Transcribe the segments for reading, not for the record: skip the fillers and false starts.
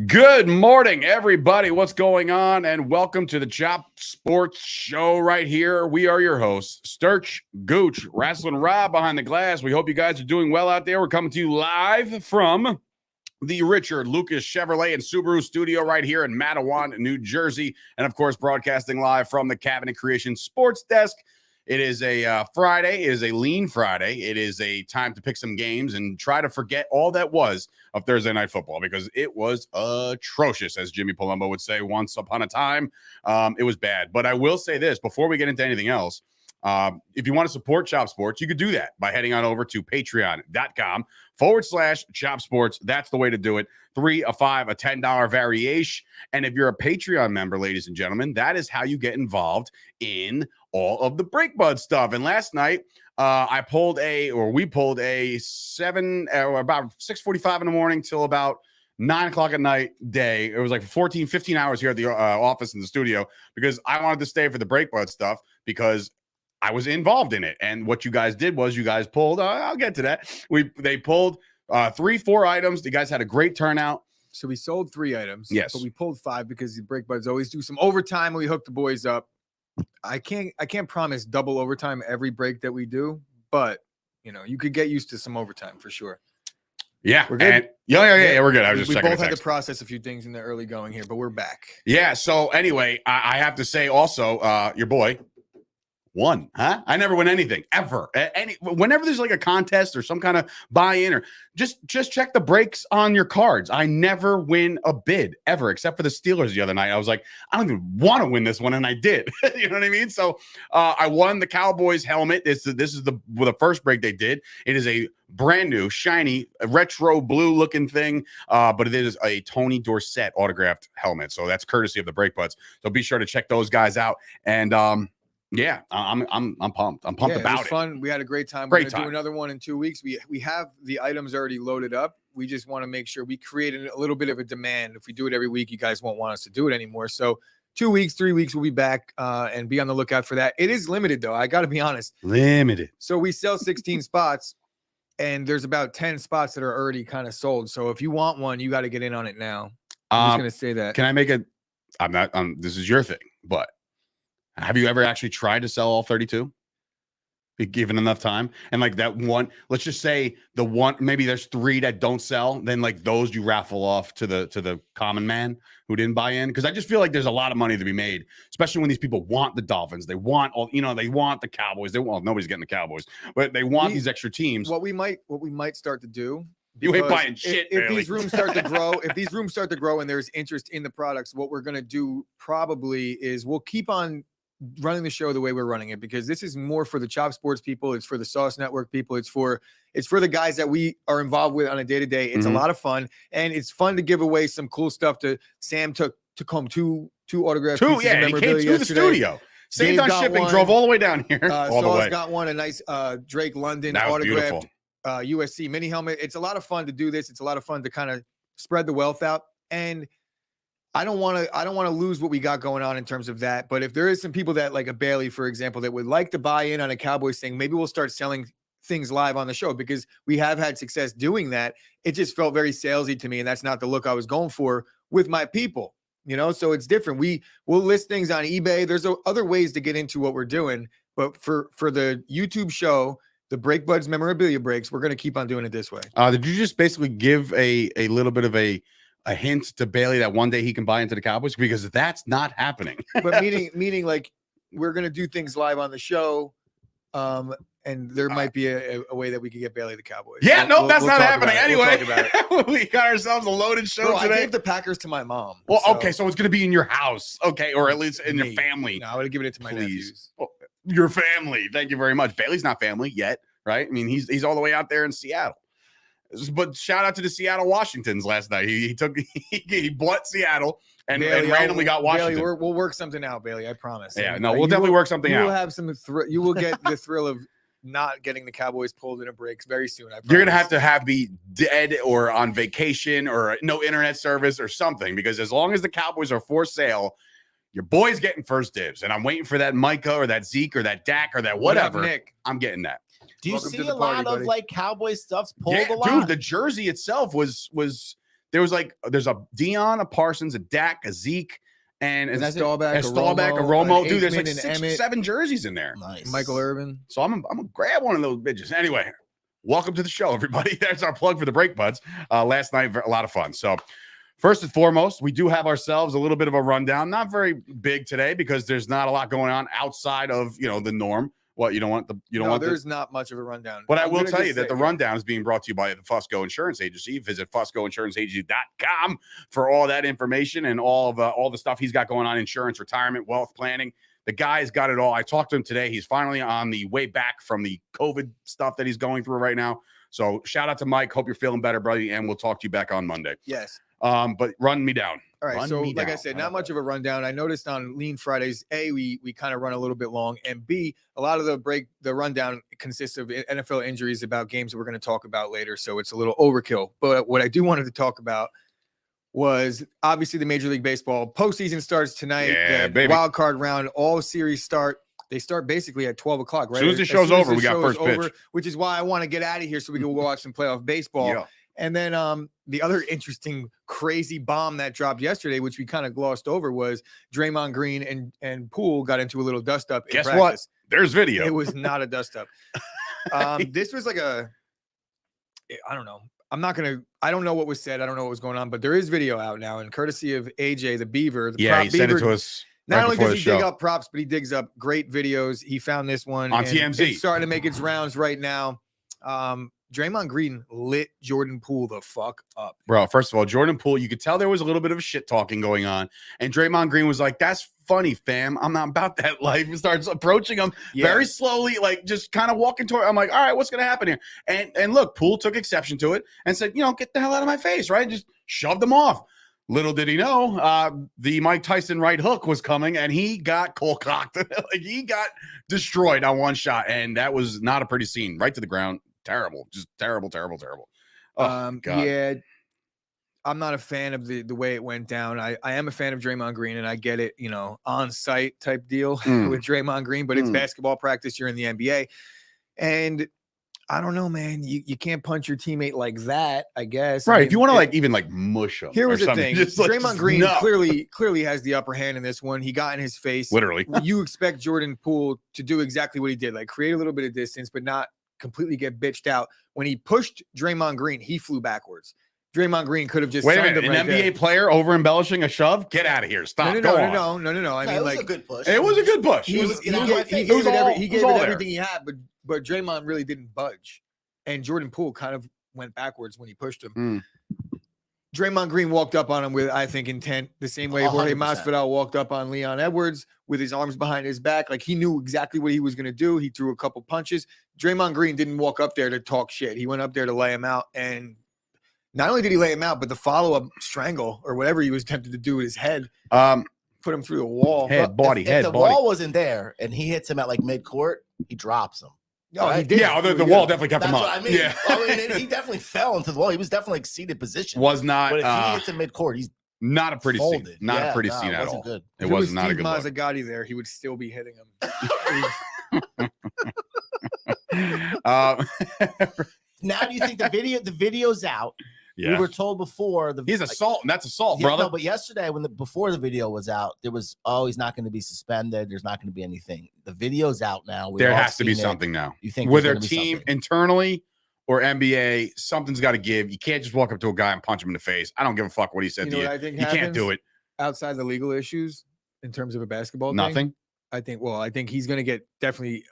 Good morning, everybody. What's going on? And welcome to the Chop Sports Show right here. We are your hosts, Sturch Gooch, Wrestling Rob behind the glass. We hope you guys are doing well out there. We're coming to you live from the Richard Lucas Chevrolet and Subaru studio right here in Matawan, New Jersey. And of course, broadcasting live from the Cabinet Creation Sports Desk. It is a Friday. It is a lean Friday. It is a time to pick some games and try to forget all that was of Thursday Night Football because it was atrocious, as Jimmy Palumbo would say once upon a time. It was bad. But I will say this before we get into anything else. If you want to support Chop Sports, you could do that by heading on over to patreon.com/Chop Sports. That's the way to do it. $3, a $5, a $10 variation. And if you're a Patreon member, ladies and gentlemen, that is how you get involved in all of the Break Bud stuff. And last night, we pulled a about 6:45 in the morning till about 9 o'clock at night day. It was like 14, 15 hours here at the office in the studio because I wanted to stay for the Break Bud stuff because I was involved in it. And what you guys did was you guys pulled, I'll get to that. They pulled 3-4 items. You guys had a great turnout. So we sold 3 items. Yes. But we pulled 5 because the Break Buds always do some overtime and we hook the boys up. I can't promise double overtime every break that we do, but you could get used to some overtime for sure. Yeah. We're good. Yeah, we're good. I was just checking. We both had to process a few things in the early going here, but we're back. Yeah. So anyway, I have to say also, your boy won, huh? I never win anything ever. Whenever there's like a contest or some kind of buy-in, or just check the breaks on your cards. I never win a bid ever, except for the Steelers the other night. I was like, I don't even want to win this one, and I did. You know what I mean? So I won the Cowboys helmet. This is the first break they did. It is a brand new, shiny, retro blue looking thing, but it is a Tony Dorsett autographed helmet. So that's courtesy of the Break Buds. So be sure to check those guys out. And yeah, I'm pumped. I'm pumped about it. It was fun. We had a great time. We're going to do another one in 2 weeks. We have the items already loaded up. We just want to make sure we create a little bit of a demand. If we do it every week, you guys won't want us to do it anymore. So 2 weeks, 3 weeks, we'll be back and be on the lookout for that. It is limited, though. I got to be honest. Limited. So we sell 16 spots, and there's about 10 spots that are already kind of sold. So if you want one, you got to get in on it now. I'm just going to say that. Can I make it? I'm not. This is your thing, but have you ever actually tried to sell all 32? Be given enough time, and like that one, let's just say the one, maybe there's 3 that don't sell. Then like those you raffle off to the common man who didn't buy in, because I just feel like there's a lot of money to be made, especially when these people want the Dolphins, they want all, they want the Cowboys. Nobody's getting the Cowboys, but they want these extra teams. What we might start to do. You ain't buying shit. If these rooms start to grow, and there's interest in the products, what we're gonna do probably is we'll keep on running the show the way we're running it, because this is more for the Chop Sports people. It's for the Sauce Network people. It's for the guys that we are involved with on a day-to-day. It's a lot of fun, and it's fun to give away some cool stuff. Sam took home two autographed pieces of memorabilia he came to the studio. Saved on shipping, one, drove all the way down here. All the way. Got one, a nice Drake London autographed USC mini helmet. It's a lot of fun to do this. It's a lot of fun to kind of spread the wealth out, and I don't want to lose what we got going on in terms of that. But if there is some people that, like a Bailey, for example, that would like to buy in on a Cowboys thing, maybe we'll start selling things live on the show, because we have had success doing that. It just felt very salesy to me, and that's not the look I was going for with my people. So it's different. We'll list things on eBay. There's other ways to get into what we're doing, but for the YouTube show, the Break Buds memorabilia breaks, we're going to keep on doing it this way. Did you just basically give a little bit of a hint to Bailey that one day he can buy into the Cowboys? Because that's not happening. But meaning like we're going to do things live on the show. And there might be a way that we could get Bailey the Cowboys. Yeah, that's not happening. Anyway, we got ourselves a loaded show today. I gave the Packers to my mom. Well, okay, so it's going to be in your house. Okay, or at least in your family. No, I would have given it to my nephews. Oh, your family. Thank you very much. Bailey's not family yet, right? I mean, he's all the way out there in Seattle. But shout out to the Seattle Washingtons last night. He bought Seattle and randomly got Washington. Bailey, we'll work something out, Bailey. I promise. Yeah, no, we'll definitely work something out. You will have some. You will get the thrill of not getting the Cowboys pulled into breaks very soon. I promise. You're gonna have to be dead or on vacation or no internet service or something, because as long as the Cowboys are for sale, your boy's getting first dibs. And I'm waiting for that Micah or that Zeke or that Dak or that whatever. Nick? I'm getting that. Do you see a lot of like Cowboy stuffs pulled a lot? Dude, the jersey itself was there's a Dion, a Parsons, a Dak, a Zeke, and a Staubach, a Romo. Dude, there's like 7 jerseys in there. Nice. Michael Irvin. So I'm gonna grab one of those bitches. Anyway, welcome to the show, everybody. That's our plug for the Break Buds. Last night, a lot of fun. So first and foremost, we do have ourselves a little bit of a rundown. Not very big today because there's not a lot going on outside of the norm. What you don't want there's not much of a rundown. But I will tell you that the rundown is being brought to you by the Fusco Insurance Agency. Visit FuscoInsuranceAgency.com for all that information and all the stuff he's got going on: insurance, retirement, wealth planning. The guy's got it all. I talked to him today. He's finally on the way back from the COVID stuff that he's going through right now. So shout out to Mike. Hope you're feeling better, buddy. And we'll talk to you back on Monday. Yes. But run me down. All right. So like I said, not much of a rundown. I noticed on Lean Fridays, A, we kind of run a little bit long, and B, a lot of the rundown consists of NFL injuries about games that we're going to talk about later. So it's a little overkill. But what I do wanted to talk about was obviously the Major League Baseball postseason starts tonight. Yeah, the wild card round, all series start. They start basically at 12 o'clock, right? As soon as the show's over, we got first pitch. Which is why I want to get out of here so we can go watch some playoff baseball. Yeah. And then the other interesting, crazy bomb that dropped yesterday, which we kind of glossed over, was Draymond Green and Poole got into a little dust-up. Guess what? There's video. It was not a dust-up. This was like I don't know. I don't know what was said. I don't know what was going on, but there is video out now, and courtesy of AJ, the Beaver. He sent it to us. Not only does he dig up props, but he digs up great videos. He found this one on TMZ. It's starting to make its rounds right now. Draymond Green lit Jordan Poole the fuck up. Bro, first of all, Jordan Poole, you could tell there was a little bit of shit talking going on. And Draymond Green was like, that's funny, fam. I'm not about that life. He starts approaching him very slowly, like just kind of walking toward. I'm like, all right, what's going to happen here? And look, Poole took exception to it and said, get the hell out of my face, right? Just shoved him off. Little did he know, the Mike Tyson right hook was coming, and he got cold-cocked. Like, he got destroyed on one shot, and that was not a pretty scene. Right to the ground. Terrible. Just terrible, terrible, terrible. Oh, God. Yeah, I'm not a fan of the way it went down. I am a fan of Draymond Green, and I get it, on-site type deal with Draymond Green, but it's basketball practice. You're in the NBA. And I don't know, man. You can't punch your teammate like that, I guess. Right. If you want to even mush him. Here was the thing. Draymond Green clearly has the upper hand in this one. He got in his face. Literally. You expect Jordan Poole to do exactly what he did, like create a little bit of distance, but not completely get bitched out. When he pushed Draymond Green, he flew backwards. Draymond Green could have just wait a minute, an NBA player over embellishing a shove? Get out of here! Stop! No. I mean, it was a good push. It was a good push. He gave it everything he had, but Draymond really didn't budge, and Jordan Poole kind of went backwards when he pushed him. Draymond Green walked up on him with, I think, intent, the same way Jorge Masvidal walked up on Leon Edwards with his arms behind his back. Like, he knew exactly what he was going to do. He threw a couple punches. Draymond Green didn't walk up there to talk shit. He went up there to lay him out. And not only did he lay him out, but the follow-up strangle or whatever he was tempted to do with his head put him through the wall. If the wall wasn't there and he hits him at mid-court, he drops him. Oh, he did. Yeah, the wall definitely kept him up. What I mean. Yeah. He definitely fell into the wall. He was definitely seated position. Was not. But if he hits him mid-court, he's not a pretty folded. scene. Not a pretty scene at all. Good. It was not a good look. Mazzagatti there, he would still be hitting him. Now, do you think the video's out? Yeah. We were told before he's assault, and that's assault, brother. No, but yesterday before the video was out, there was he's not going to be suspended. There's not going to be anything. The video's out now. There has to be something now. You think with their team internally or NBA, something's got to give. You can't just walk up to a guy and punch him in the face. I don't give a fuck what he said to you. I think you can't do it outside the legal issues in terms of a basketball thing. I think he's going to get definitely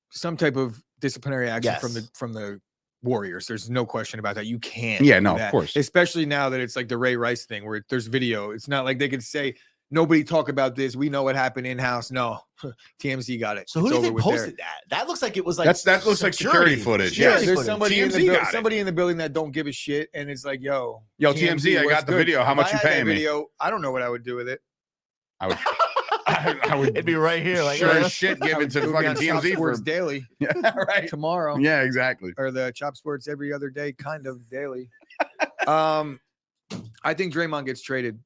some type of disciplinary action from the Warriors. There's no question about that. You can't. Yeah, no, of course. Especially now that it's like the Ray Rice thing where there's video. It's not like they could say, nobody talk about this. We know what happened in-house. No, TMZ got it. So who do you think posted that? That looks like it was like that looks like security footage. Yeah, there's somebody in the building that don't give a shit, and it's like, yo, TMZ, I got the video. How much you paying me? I don't know what I would do with it. I would. It'd be right here, like sure as shit. Give it to the fucking TMZ for daily. Yeah, right. Tomorrow. Yeah, exactly. Or the Chop Sports every other day, kind of daily. I think Draymond gets traded.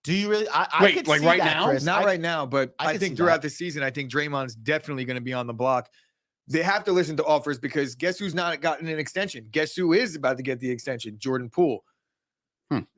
Do you really? Wait, could like right now? Chris. Not right now, but I think throughout the season, I think Draymond's definitely going to be on the block. They have to listen to offers because guess who's not gotten an extension? Guess who is about to get the extension? Jordan Poole.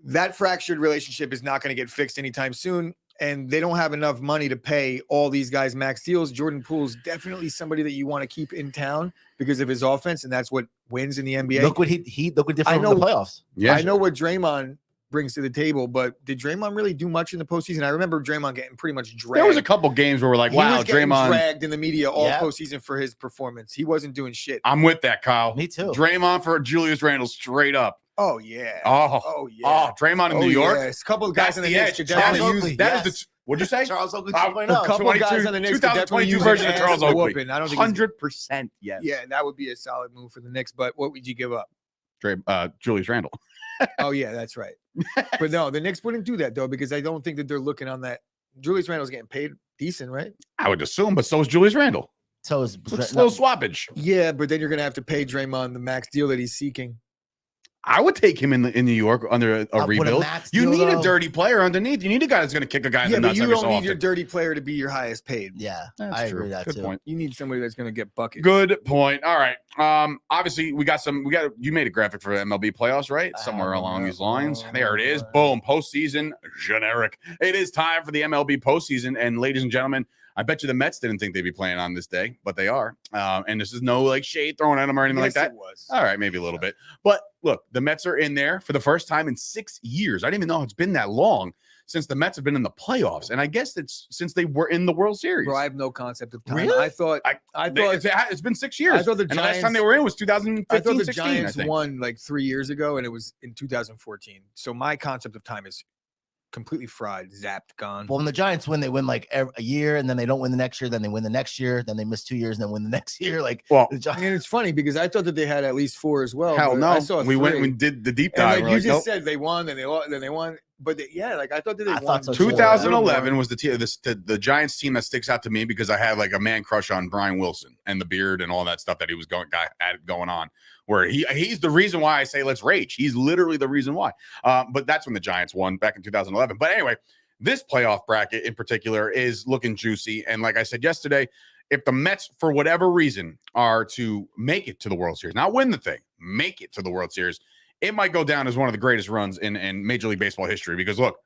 That fractured relationship is not going to get fixed anytime soon. And they don't have enough money to pay all these guys max deals. Jordan Poole's definitely somebody that you want to keep in town because of his offense, and that's what wins in the NBA. Look what look what different in the playoffs. Yeah, I know what Draymond brings to the table, but did Draymond really do much in the postseason? I remember Draymond getting pretty much dragged. There was a couple games where we're like, wow, Draymond dragged in the media all postseason for his performance. He wasn't doing shit. I'm with that, Kyle. Me too. Draymond for Julius Randle straight up. Oh yeah. Oh yeah. Oh, Draymond in New York. Yes. A couple of guys on the Knicks could definitely use that. Is the what'd you say? Charles Oakley. A couple of guys on the Knicks could definitely use version of Charles Oakley. I don't think 100%. Yes. Yeah, that would be a solid move for the Knicks. But what would you give up? Julius Randle. Oh yeah, that's right. But no, the Knicks wouldn't do that though because I don't think that they're looking on that. Julius Randle's getting paid decent, right? I would assume, but so is Julius Randle. So is slow swappage. Yeah, but then you're gonna have to pay Draymond the max deal that he's seeking. I would take him in New York under a rebuild. You need a dirty player underneath. You need a guy that's going to kick a guy in the nuts every so often. You don't need your dirty player to be your highest paid. Yeah, I agree with that Good too. point. You need somebody that's going to get buckets. Good point. All right. Obviously, you made a graphic for MLB playoffs, right? Somewhere along these lines. There it is. Boom. Postseason generic. It is time for the MLB postseason. And ladies and gentlemen, I bet you the Mets didn't think they'd be playing on this day, but they are. And this is no like shade thrown at them or anything like that. It was. All right, maybe a little bit. But look, the Mets are in there for the first time in 6 years. I didn't even know it's been that long since the Mets have been in the playoffs. And I guess it's since they were in the World Series. Bro, I have no concept of time. Really? I thought it's been 6 years. I thought the last time they were in was 2015, I thought the 16, Giants won like 3 years ago, and it was in 2014. So my concept of time is completely fried, zapped, gone. Well, when the Giants win, they win like a year, and then they don't win the next year. Then they win the next year. Then they miss 2 years, and then win the next year. Like, well, and it's funny because I thought that they had at least 4 as well. Hell no, I saw we went and did the deep dive. And like you just said, they won, then they lost, then they won. But like I thought that they won. So 2011 was the Giants team that sticks out to me because I had like a man crush on Brian Wilson and the beard and all that stuff that he was going on. Where he's the reason why I say let's rage. He's literally the reason why. But that's when the Giants won back in 2011. But anyway, this playoff bracket in particular is looking juicy. And like I said yesterday, if the Mets, for whatever reason, are to make it to the World Series, not win the thing, make it to the World Series, it might go down as one of the greatest runs in Major League Baseball history. Because look,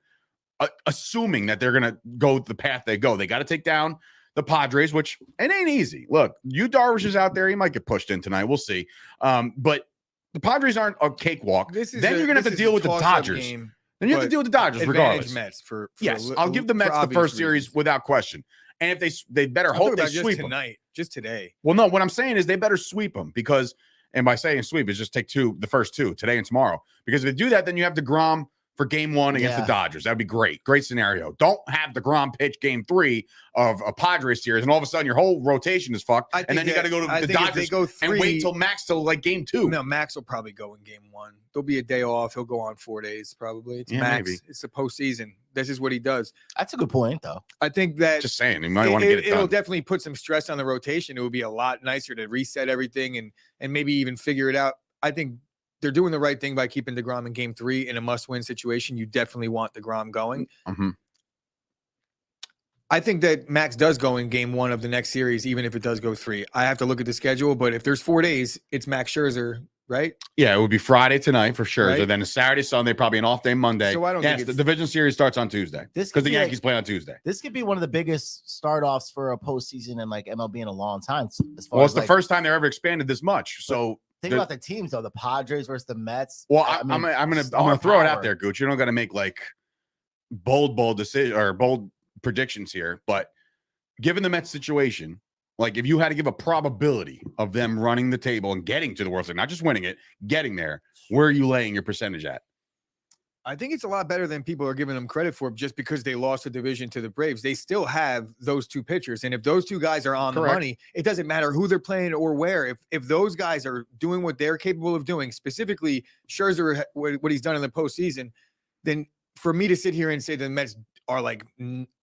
assuming that they're going to go the path they go, they got to take down the Padres, which it ain't easy. Look, Yu Darvish is out there. He might get pushed in tonight. We'll see. But the Padres aren't a cakewalk. Then you're going to have to deal with the Dodgers. Then you have to deal with the Dodgers regardless. Mets for yes, I'll give the Mets the first series without question. And if they better hope they sweep them. Just today. Well, no, what I'm saying is they better sweep them because, and by saying sweep is just take the first two, today and tomorrow. Because if they do that, then you have DeGrom for game 1 against the Dodgers. That'd be great. Great scenario. Don't have DeGrom pitch game 3 of a Padres series, and all of a sudden your whole rotation is fucked. And then you got to go to the Dodgers and wait till Max till like game 2. No, Max will probably go in game 1. There'll be a day off. He'll go on 4 days probably. It's Max. Maybe. It's the postseason. This is what he does. That's a good point, though. I think that just saying, you might want to get it done. It'll definitely put some stress on the rotation. It would be a lot nicer to reset everything and maybe even figure it out. I think they're doing the right thing by keeping DeGrom in game 3 in a must-win situation. You definitely want DeGrom going. Mm-hmm. I think that Max does go in game 1 of the next series, even if it does go 3. I have to look at the schedule, but if there's 4 days, it's Max Scherzer, right? Yeah, it would be Friday tonight for sure. Right? Then a Saturday, Sunday, probably an off day Monday. So I don't think the division series starts on Tuesday because the Yankees play on Tuesday. This could be one of the biggest start offs for a postseason in like MLB in a long time. As far as it's the first time they're ever expanded this much. So think about the teams though, the Padres versus the Mets. Well, I'm gonna throw it out there, Gooch. You don't got to make like bold decision or bold predictions here, but given the Mets situation, like if you had to give a probability of them running the table and getting to the World Series, not just winning it, getting there, where are you laying your percentage at? I think it's a lot better than people are giving them credit for just because they lost the division to the Braves. They still have those 2 pitchers. And if those 2 guys are on the money, it doesn't matter who they're playing or where. If those guys are doing what they're capable of doing, specifically Scherzer, what he's done in the postseason, then for me to sit here and say the Mets are like,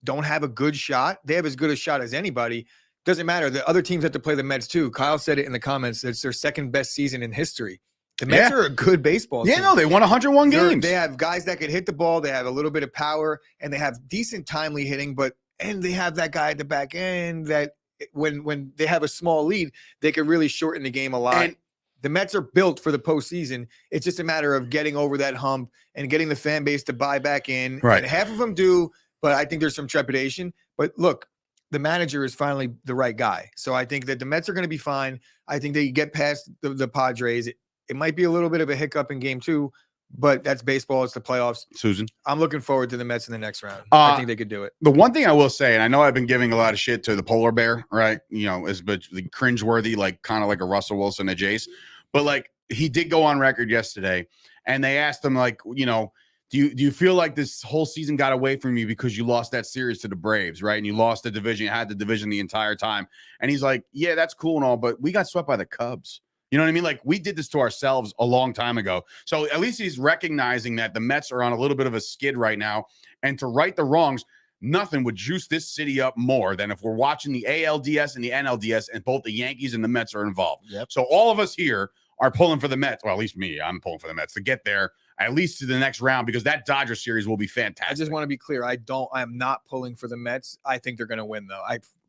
don't have a good shot, they have as good a shot as anybody. Doesn't matter. The other teams have to play the Mets too. Kyle said it in the comments. It's their second best season in history. The Mets are a good baseball team. Yeah, no, they won 101 games. They have guys that can hit the ball. They have a little bit of power, and they have decent timely hitting. And they have that guy at the back end that when they have a small lead, they can really shorten the game a lot. And The Mets are built for the postseason. It's just a matter of getting over that hump and getting the fan base to buy back in. Right. And half of them do, but I think there's some trepidation. But look, the manager is finally the right guy. So I think that the Mets are going to be fine. I think they get past the Padres. It might be a little bit of a hiccup in game 2, but that's baseball. It's the playoffs. Susan, I'm looking forward to the Mets in the next round. I think they could do it. The one thing I will say, and I know I've been giving a lot of shit to the polar bear, right? Is but the cringeworthy, like kind of like a Russell Wilson, a Jace. But like he did go on record yesterday, and they asked him, like, do you feel like this whole season got away from you because you lost that series to the Braves, right? And you lost the division, you had the division the entire time. And he's like, yeah, that's cool and all, but we got swept by the Cubs. You know what I mean? Like, we did this to ourselves a long time ago. So at least he's recognizing that the Mets are on a little bit of a skid right now. And to right the wrongs, nothing would juice this city up more than if we're watching the ALDS and the NLDS and both the Yankees and the Mets are involved. Yep. So all of us here are pulling for the Mets. Well, at least me, I'm pulling for the Mets to get there at least to the next round, because that Dodger series will be fantastic. I just want to be clear. I am not pulling for the Mets. I think they're going to win, though.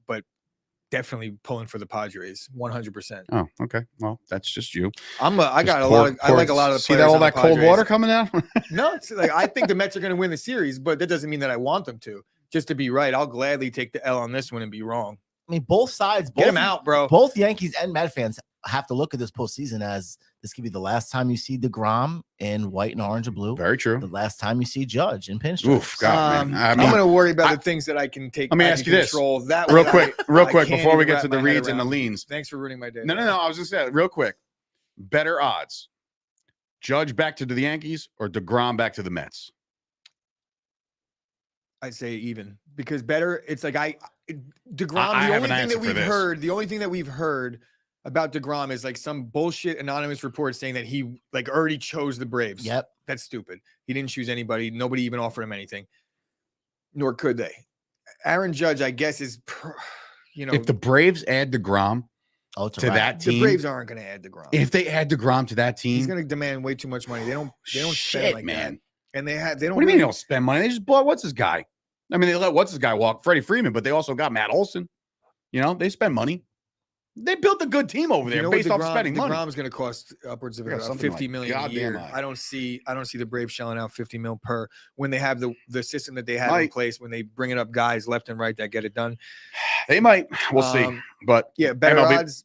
But definitely pulling for the Padres, 100%. Oh, okay. Well, that's just you. I like a lot of the see that all that cold water coming out. No, it's like I think the Mets are going to win the series, but that doesn't mean that I want them to. Just to be right, I'll gladly take the L on this one and be wrong. I mean, both sides, get them out, bro. Both Yankees and Met fans have to look at this postseason as this could be the last time you see DeGrom in white and orange and blue. Very true. The last time you see Judge in pinstripes. Oof, God, man. I'm going to worry about the things that I can take. Let me ask you this that real quick before we get to the reads and the leans. Thanks for ruining my day. No. I was just saying real quick. Better odds: Judge back to the Yankees or DeGrom back to the Mets? I'd say even, because better. It's like DeGrom. The only thing that we've heard about DeGrom is like some bullshit anonymous report saying that he like already chose the Braves. Yep. That's stupid. He didn't choose anybody. Nobody even offered him anything, nor could they. Aaron Judge, I guess, is, if the Braves add DeGrom to that team, the Braves aren't going to add DeGrom. If they add DeGrom to that team, he's going to demand way too much money. They don't spend like man. That. And they don't. What do you mean they don't spend money? They just bought what's his guy. I mean, they let what's his guy walk, Freddie Freeman, but they also got Matt Olson. They spend money. They built a good team over there based off spending money. DeGrom's going to cost upwards of $50 million a year. I don't see the Braves shelling out $50 million per when they have the system that they have in place, when they bring it up guys left and right that get it done. They might. We'll see. But yeah, better odds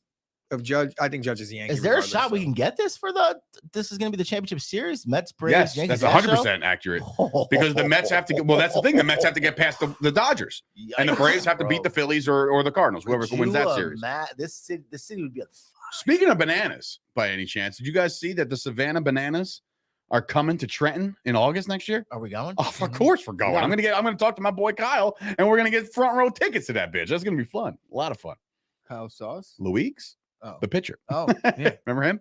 of Judge. I think Judge is the Yankee. Is there a shot we can get this for this is going to be the championship series? Mets, Braves, yes, Yankees. That's 100% accurate. Because the Mets have to get, well, that's the thing. The Mets have to get past the Dodgers. Yikes, and the Braves have to beat the Phillies or the Cardinals, whoever wins that series. This city would be on fire. Speaking of bananas, by any chance, did you guys see that the Savannah Bananas are coming to Trenton in August next year? Are we going? Oh, of course we're going. Yeah. I'm gonna talk to my boy Kyle, and we're gonna get front row tickets to that bitch. That's gonna be fun. A lot of fun. Kyle Sauce? Luis? Oh. The pitcher. Oh, yeah. Remember him?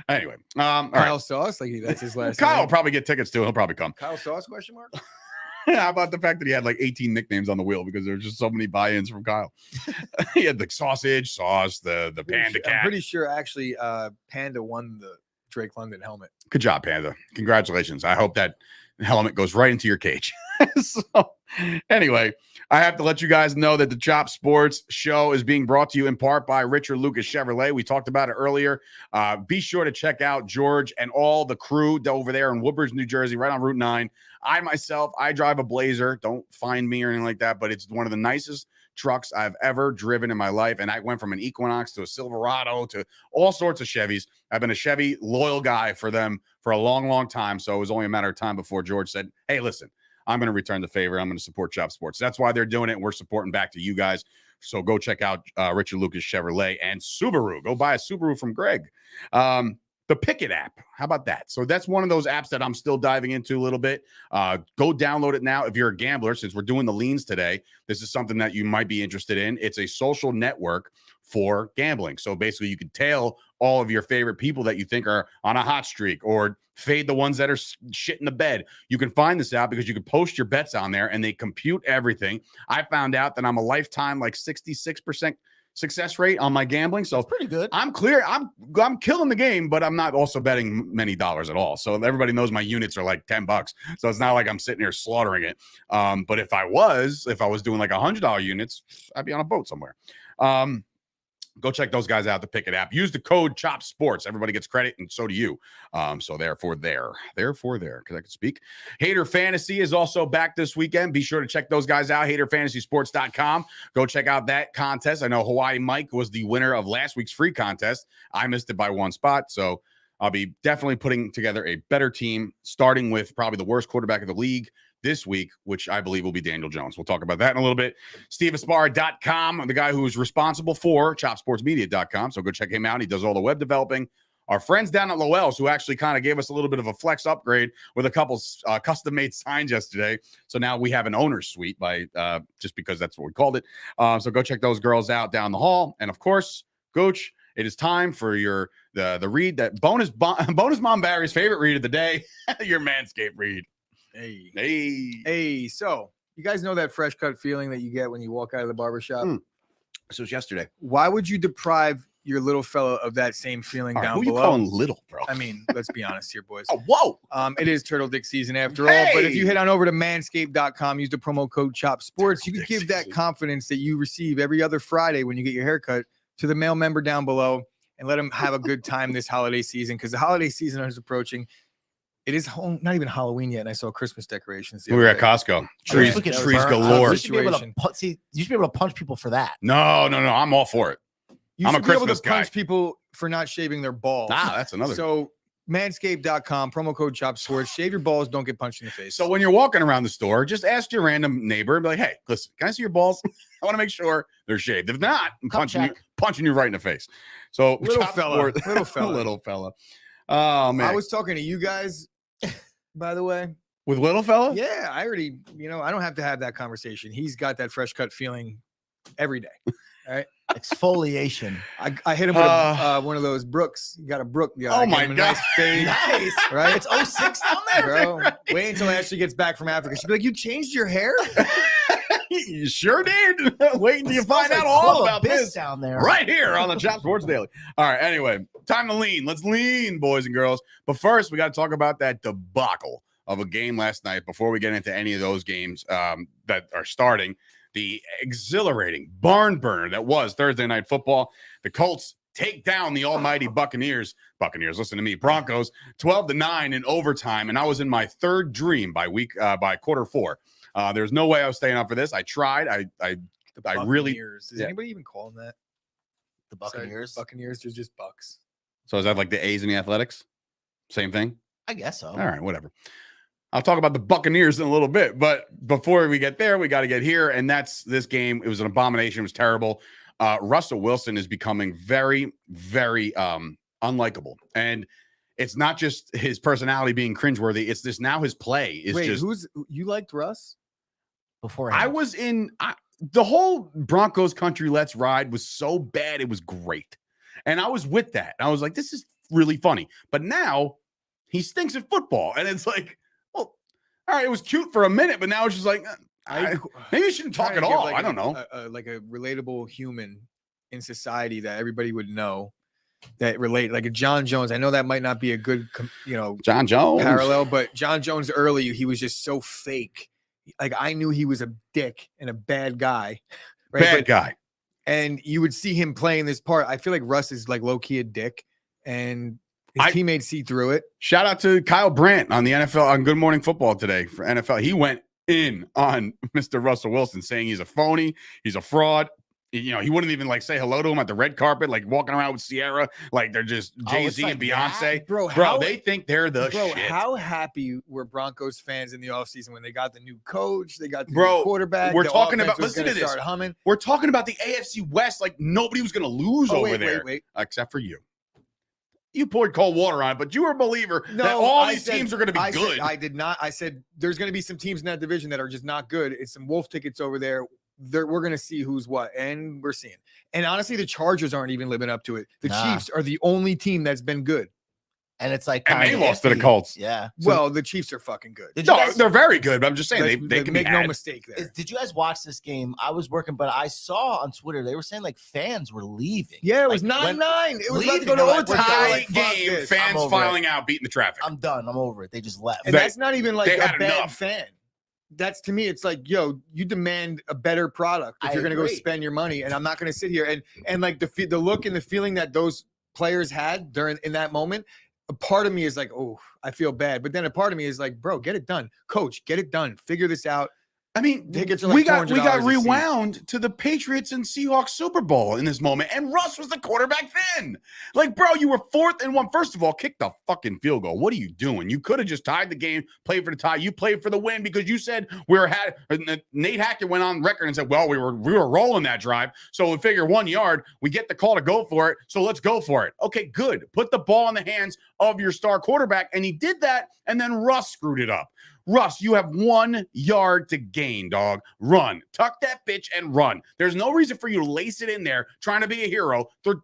Anyway, Kyle Sauce, like that's his last Kyle name. will probably get tickets too. He'll probably come. Kyle Sauce? Question mark. How about the fact that he had like 18 nicknames on the wheel because there's just so many buy-ins from Kyle. He had the sausage, sauce, the Panda Cat. I'm pretty sure actually Panda won the Drake London helmet. Good job, Panda. Congratulations. I hope that helmet goes right into your cage. So anyway, I have to let you guys know that the Chop Sports Show is being brought to you in part by Richard Lucas Chevrolet. We talked about it earlier. Be sure to check out George and all the crew over there in Woodbridge, New Jersey, right on Route 9. I drive a Blazer. Don't find me or anything like that, but it's one of the nicest trucks I've ever driven in my life. And I went from an Equinox to a Silverado to all sorts of Chevys. I've been a Chevy loyal guy for them for a long, long time. So it was only a matter of time before George said, hey, listen, I'm going to return the favor. I'm going to support Chop Sports. That's why they're doing it. And we're supporting back to you guys. So go check out Richard Lucas Chevrolet and Subaru. Go buy a Subaru from Greg. The Picket app. How about that? So that's one of those apps that I'm still diving into a little bit. Go download it now. If you're a gambler, since we're doing the leans today, this is something that you might be interested in. It's a social network for gambling. So basically you can tail all of your favorite people that you think are on a hot streak or fade the ones that are shit in the bed. You can find this out because you can post your bets on there and they compute everything. I found out that I'm a lifetime like 66% success rate on my gambling. So it's pretty good. I'm clear. I'm killing the game, but I'm not also betting many dollars at all. So everybody knows my units are like $10. So it's not like I'm sitting here slaughtering it. But if I was doing like $100 units, I'd be on a boat somewhere. Go check those guys out, the Pickett app. Use the code Chop Sports. Everybody gets credit, and so do you. So therefore, because I can speak. Hater Fantasy is also back this weekend. Be sure to check those guys out. HaterFantasySports.com. Go check out that contest. I know Hawaii Mike was the winner of last week's free contest. I missed it by one spot, so I'll be definitely putting together a better team, starting with probably the worst quarterback of the league this week, which I believe will be Daniel Jones. We'll talk about that in a little bit. SteveAspara.com, the guy who is responsible for ChopSportsMedia.com. So go check him out. He does all the web developing. Our friends down at Lowell's, who actually kind of gave us a little bit of a flex upgrade with a couple custom-made signs yesterday. So now we have an owner's suite by just because that's what we called it. So go check those girls out down the hall. And of course, Gooch, it is time for the read that bonus Mom Barry's favorite read of the day, your Manscape read. Hey. So you guys know that fresh cut feeling that you get when you walk out of the barbershop? So it's yesterday. Why would you deprive your little fella of that same feeling down below? Who you calling little, bro? I mean, let's be honest here, boys. Oh, whoa. It is turtle dick season after all. But if you head on over to manscape.com, use the promo code CHOPSPORTS, you can give that confidence that you receive every other Friday when you get your haircut to the male member down below and let them have a good time this holiday season, because the holiday season is approaching. It is not even Halloween yet, and I saw Christmas decorations. We were at Costco. Trees galore. You should be able to punch people for that. No. I'm all for it. I'm a Christmas guy. Punch people for not shaving their balls. That's another. So manscape.com, promo code CHOPSPORTS. Shave your balls. Don't get punched in the face. So when you're walking around the store, just ask your random neighbor and be like, hey, listen, can I see your balls? I want to make sure they're shaved. If not, I'm punching you right in the face. So little fella. Oh, man. I was talking to you guys, by the way. With little fella? Yeah, I already, I don't have to have that conversation. He's got that fresh cut feeling every day. All right. Exfoliation. I hit him with one of those Brooks. You got a Brook. Oh my God. Nice fade. Nice. Right? It's 06 down there. Bro, wait until Ashley gets back from Africa. She'll be like, you changed your hair? You sure did. Wait until you find out all about this down there. Right here on the Chop Sports Daily. All right. Anyway, time to lean. Let's lean, boys and girls. But first, we got to talk about that debacle of a game last night before we get into any of those games that are starting. The exhilarating barn burner that was Thursday Night Football. The Colts take down the almighty Buccaneers. Listen to me. Broncos 12-9 in overtime, and I was in my third dream by quarter four. There's no way I was staying up for this. I tried. I really. Does anybody even call them that? The Buccaneers. Sorry, Buccaneers. They're just Bucks. So is that like the A's in the Athletics? Same thing. I guess so. All right, whatever. I'll talk about the Buccaneers in a little bit, but before we get there, we got to get here. And that's this game. It was an abomination. It was terrible. Russell Wilson is becoming very, very unlikable. And it's not just his personality being cringeworthy. It's this now his play is you liked Russ? Before I was in the whole Broncos country let's ride was so bad. It was great. And I was with that. I was like, this is really funny. But now he stinks at football. And it's like, well, all right, it was cute for a minute, but now it's just like, maybe you shouldn't talk at all. I don't know. Like a relatable human in society that everybody would know that relate, like a John Jones. I know that might not be a good, John Jones parallel, but John Jones early, he was just so fake. Like I knew he was a dick and a bad guy. Right? Bad guy. And you would see him playing this part. I feel like Russ is like low key a dick, and his teammates see through it. Shout out to Kyle Brandt on the NFL on Good Morning Football today for NFL. He went in on Mr. Russell Wilson, saying he's a phony, he's a fraud. He wouldn't even like say hello to him at the red carpet, like walking around with Sierra, like they're just Jay-Z and Beyonce. That? Bro, they think they're the shit. How happy were Broncos fans in the offseason when they got the new coach, they got the new quarterback? We're talking about, listen to this. Humming. We're talking about the AFC West, like nobody was going to lose over there, except for you. You poured cold water on it, but you were a believer that all these teams are going to be good. I did not. I said there's going to be some teams in that division that are just not good. It's some wolf tickets over there. We're going to see who's what, and we're seeing. And honestly, the Chargers aren't even living up to it. The Chiefs are the only team that's been good. And it's like, and they lost to the Colts. Yeah. Well, the Chiefs are fucking good. They're very good, but I'm just saying they can make no mistake there. Did you guys watch this game? I was working, but I saw on Twitter they were saying like fans were leaving. Yeah, it was 9-9. It was about to go to overtime. Game, fans filing out, beating the traffic. I'm done. I'm over it. They just left. And that's not even like a bad fan. that's to me, it's like, yo, you demand a better product if you're going to go spend your money. And I'm not going to sit here and like the look and the feeling that those players had in that moment. A part of me is like, oh, I feel bad. But then a part of me is like, bro, get it done. Coach, get it done. Figure this out. I mean, we got rewound to the Patriots and Seahawks Super Bowl in this moment, and Russ was the quarterback then. Like, bro, you were 4th and 1. First of all, kick the fucking field goal. What are you doing? You could have just tied the game, played for the tie. You played for the win because you said Nate Hackett went on record and said, well, we were rolling that drive, so we figure 1 yard. We get the call to go for it, so let's go for it. Okay, good. Put the ball in the hands of your star quarterback, and he did that, and then Russ screwed it up. Russ, you have 1 yard to gain, dog. Run. Tuck that bitch and run. There's no reason for you to lace it in there, trying to be a hero, throw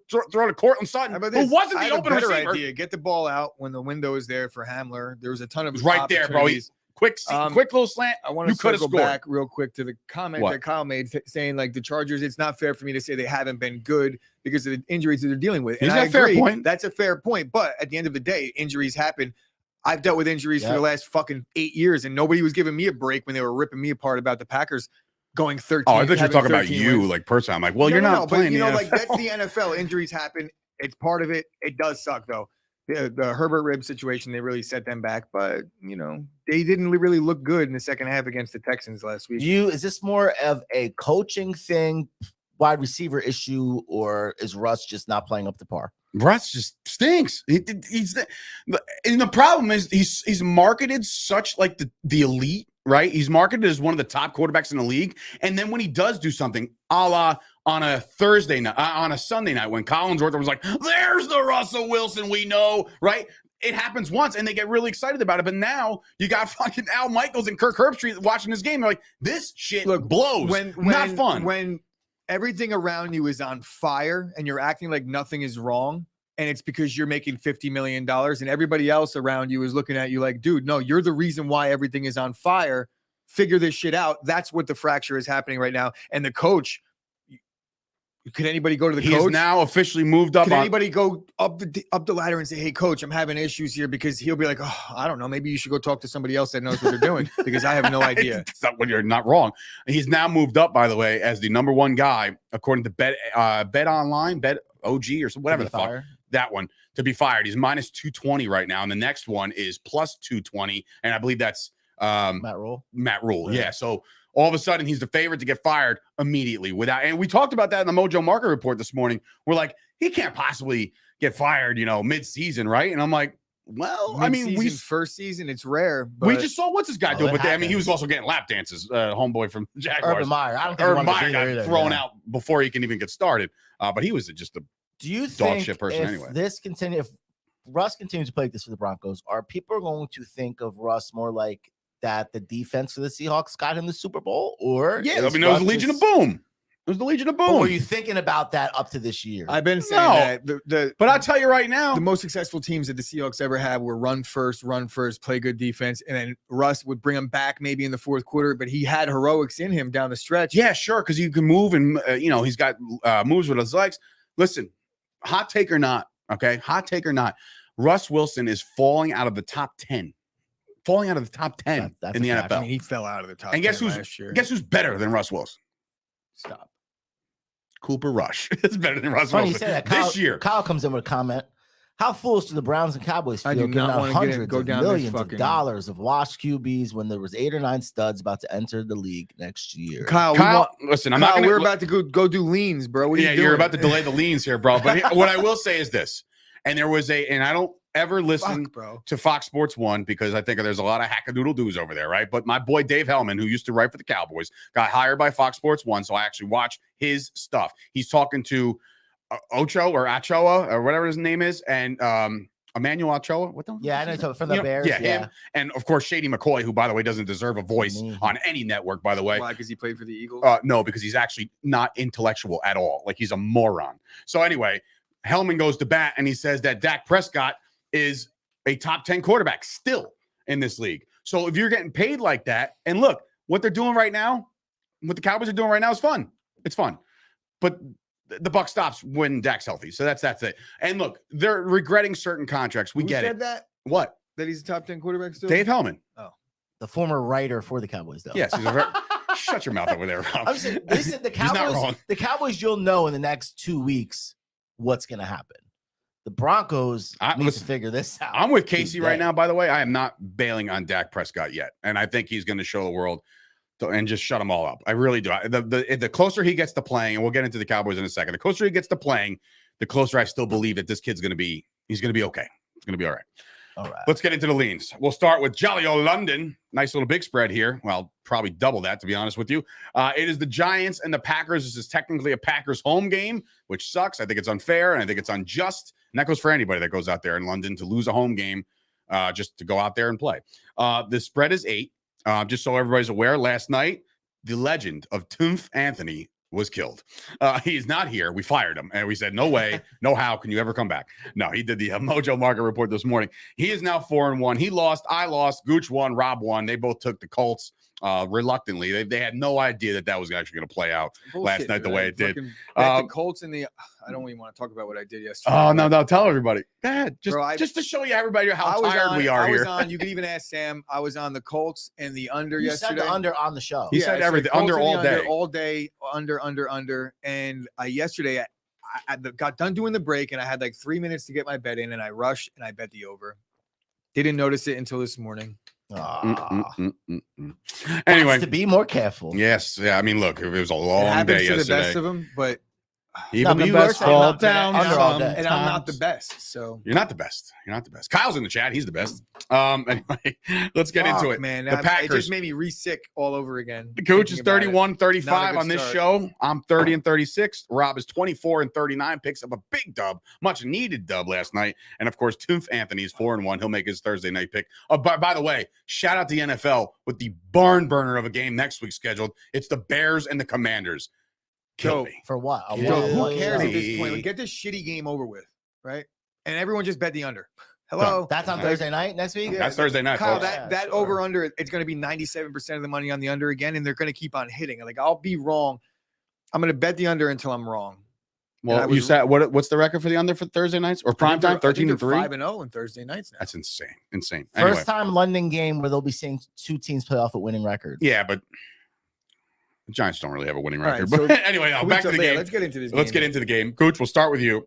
to Courtland Sutton, who wasn't the open receiver. Idea. Get the ball out when the window is there for Hamler. There was a ton of right there, bro. Quick little slant. I want to go back real quick to the comment that Kyle made saying, like, the Chargers, it's not fair for me to say they haven't been good because of the injuries that they're dealing with. And I agree. Fair point. That's a fair point. But at the end of the day, injuries happen. I've dealt with injuries for the last fucking 8 years, and nobody was giving me a break when they were ripping me apart about the Packers going 13. Oh, I thought you were talking about you, wins. Like, personally. I'm like, well, you're not playing. But, like, that's the NFL. Injuries happen. It's part of it. It does suck, though. The Herbert rib situation, they really set them back, but they didn't really look good in the second half against the Texans last week. Is this more of a coaching thing, wide receiver issue, or is Russ just not playing up to par? Russ just stinks. And the problem is he's marketed such like the elite, right? He's marketed as one of the top quarterbacks in the league. And then when he does do something, a la on a Thursday night, on a Sunday night, when Collinsworth was like, "There's the Russell Wilson we know," right? It happens once, and they get really excited about it. But now you got fucking Al Michaels and Kirk Herbstreit watching this game. They're like, "This shit blows. Not fun." When everything around you is on fire and you're acting like nothing is wrong, and it's because you're making $50 million and everybody else around you is looking at you like, dude, no, you're the reason why everything is on fire. Figure this shit out. That's what the fracture is happening right now. And the coach, could anybody go to the coach? He's now officially moved up. Can anybody go up the ladder and say, hey, coach, I'm having issues here? Because he'll be like, oh, I don't know. Maybe you should go talk to somebody else that knows what they're doing because I have no idea. You're not wrong. He's now moved up, by the way, as the number 1 guy, according to Bet Online, Bet OG or whatever the fuck. That one to be fired. He's minus 220 right now. And the next one is plus 220. And I believe that's Matt Rule. Yeah. So all of a sudden he's the favorite to get fired immediately and we talked about that in the Mojo Market report this morning. We're like, he can't possibly get fired, mid-season, right? And I'm like, well, first season, it's rare. But we just saw what's this guy doing, but he was also getting lap dances. Homeboy from the Jaguars, Urban Meyer. I don't think Urban Meyer got thrown out before he can even get started. But he was just a dog shit person anyway. If Russ continues to play like this for the Broncos, are people going to think of Russ more like that the defense for the Seahawks got him the Super Bowl? Or it was the Legion of Boom. It was the Legion of Boom. Were you thinking about that up to this year? I've been saying that. But I'll tell you right now, the most successful teams that the Seahawks ever had were run first, play good defense, and then Russ would bring them back maybe in the fourth quarter, but he had heroics in him down the stretch. Yeah, sure, because you can move and, he's got moves with his legs. Listen, hot take or not, okay? Hot take or not, Russ Wilson is falling out of the top 10. Falling out of the top 10 in the NFL. I mean, he fell out of the top 10 last year. Guess who's better than Russ Wilson? Stop. Cooper Rush is better than Russ Wilson. You say that. This year. Kyle comes in with a comment. How foolish do the Browns and Cowboys feel giving out hundreds of millions of dollars of washed QBs when there was 8 or 9 studs about to enter the league next year? Kyle, listen, we're about to go do leans, bro. What are you doing? You're about to delay the leans here, bro. But what I will say is this, and there was and I don't ever listen to Fox Sports 1 because I think there's a lot of hackadoodle-doos over there, right? But my boy Dave Hellman, who used to write for the Cowboys, got hired by Fox Sports 1, so I actually watch his stuff. He's talking to Ochoa or whatever his name is, and Emmanuel Ochoa. What the? Yeah, I know from the Bears. Yeah, him, and of course Shady McCoy, who by the way doesn't deserve a voice on any network. By the way, why? Because he played for the Eagles? No, because he's actually not intellectual at all. Like he's a moron. So anyway, Hellman goes to bat and he says that Dak Prescott is a top 10 quarterback still in this league. So if you're getting paid like that, and look, what they're doing right now, what the Cowboys are doing right now is fun. It's fun. But the buck stops when Dak's healthy. So that's it. And look, they're regretting certain contracts. We get it. Who said that? What? That he's a top 10 quarterback still? Dave Hellman. Oh. The former writer for the Cowboys, though. Yes, he's a very shut your mouth over there, Rob. I'm saying, they said the Cowboys, you'll know in the next 2 weeks what's going to happen. The Broncos need to figure this out. I'm with Casey right now, by the way. I am not bailing on Dak Prescott yet. And I think he's going to show the world and just shut them all up. I really do. The closer he gets to playing, and we'll get into the Cowboys in a second, the closer he gets to playing, the closer I still believe that this kid's going to be, he's going to be okay. It's going to be all right. All right. Let's get into the leans. We'll start with Jolly old London. Nice little big spread here. Well, probably double that, to be honest with you. It is the Giants and the Packers. This is technically a Packers home game, which sucks. I think it's unfair, and I think it's unjust. And that goes for anybody that goes out there in London to lose a home game just to go out there and play. The spread is 8. Just so everybody's aware, last night, the legend of Tumph Anthony was killed. He's not here. We fired him. And we said, no way, no how can you ever come back? No, he did the Mojo Market Report this morning. He is now 4-1. He lost. I lost. Gooch won. Rob won. They both took the Colts reluctantly. They had no idea that was actually going to play out last night the way it did. The Colts and I don't even want to talk about what I did yesterday. Oh, no, tell everybody. Go ahead. Just to show you everybody how tired we are here. You can even ask Sam. I was on the Colts and the under yesterday. You said the under on the show. He said everything. Under all day. All day. Under. And yesterday, I got done doing the break, and I had like 3 minutes to get my bet in, and I rushed, and I bet the over. Didn't notice it until this morning. Anyway, to be more careful. Yes. Yeah. I mean, look, it was a long day yesterday. The best of them, but even the best fall down. And I'm not the best. So you're not the best. You're not the best. Kyle's in the chat. He's the best. Anyway, let's get into it. Man, the Packers. It just made me re-sick all over again. The coach is 31-35 on this show. I'm 30-36. Rob is 24-39. Picks up a big dub, much needed dub last night. And of course, Tumph Anthony's 4-1. He'll make his Thursday night pick. By the way, shout out to the NFL with the barn burner of a game next week scheduled. It's the Bears and the Commanders. Kill me. For what? Who cares at this point? Like, get this shitty game over with, right? And everyone just bet the under. Hello. That's on Thursday night next week? Yeah, that's Thursday night, Kyle, that over-under, it's going to be 97% of the money on the under again, and they're going to keep on hitting. Like, I'll be wrong. I'm going to bet the under until I'm wrong. Well, you said what's the record for the under for Thursday nights or prime time? 13-3, 5-0 on Thursday nights now. That's insane. First time London game where they'll be seeing two teams play off at winning records. Yeah, but the Giants don't really have a winning record. Right, but anyway, back to the game. Let's get into this. Let's get into the game. Coach, we'll start with you.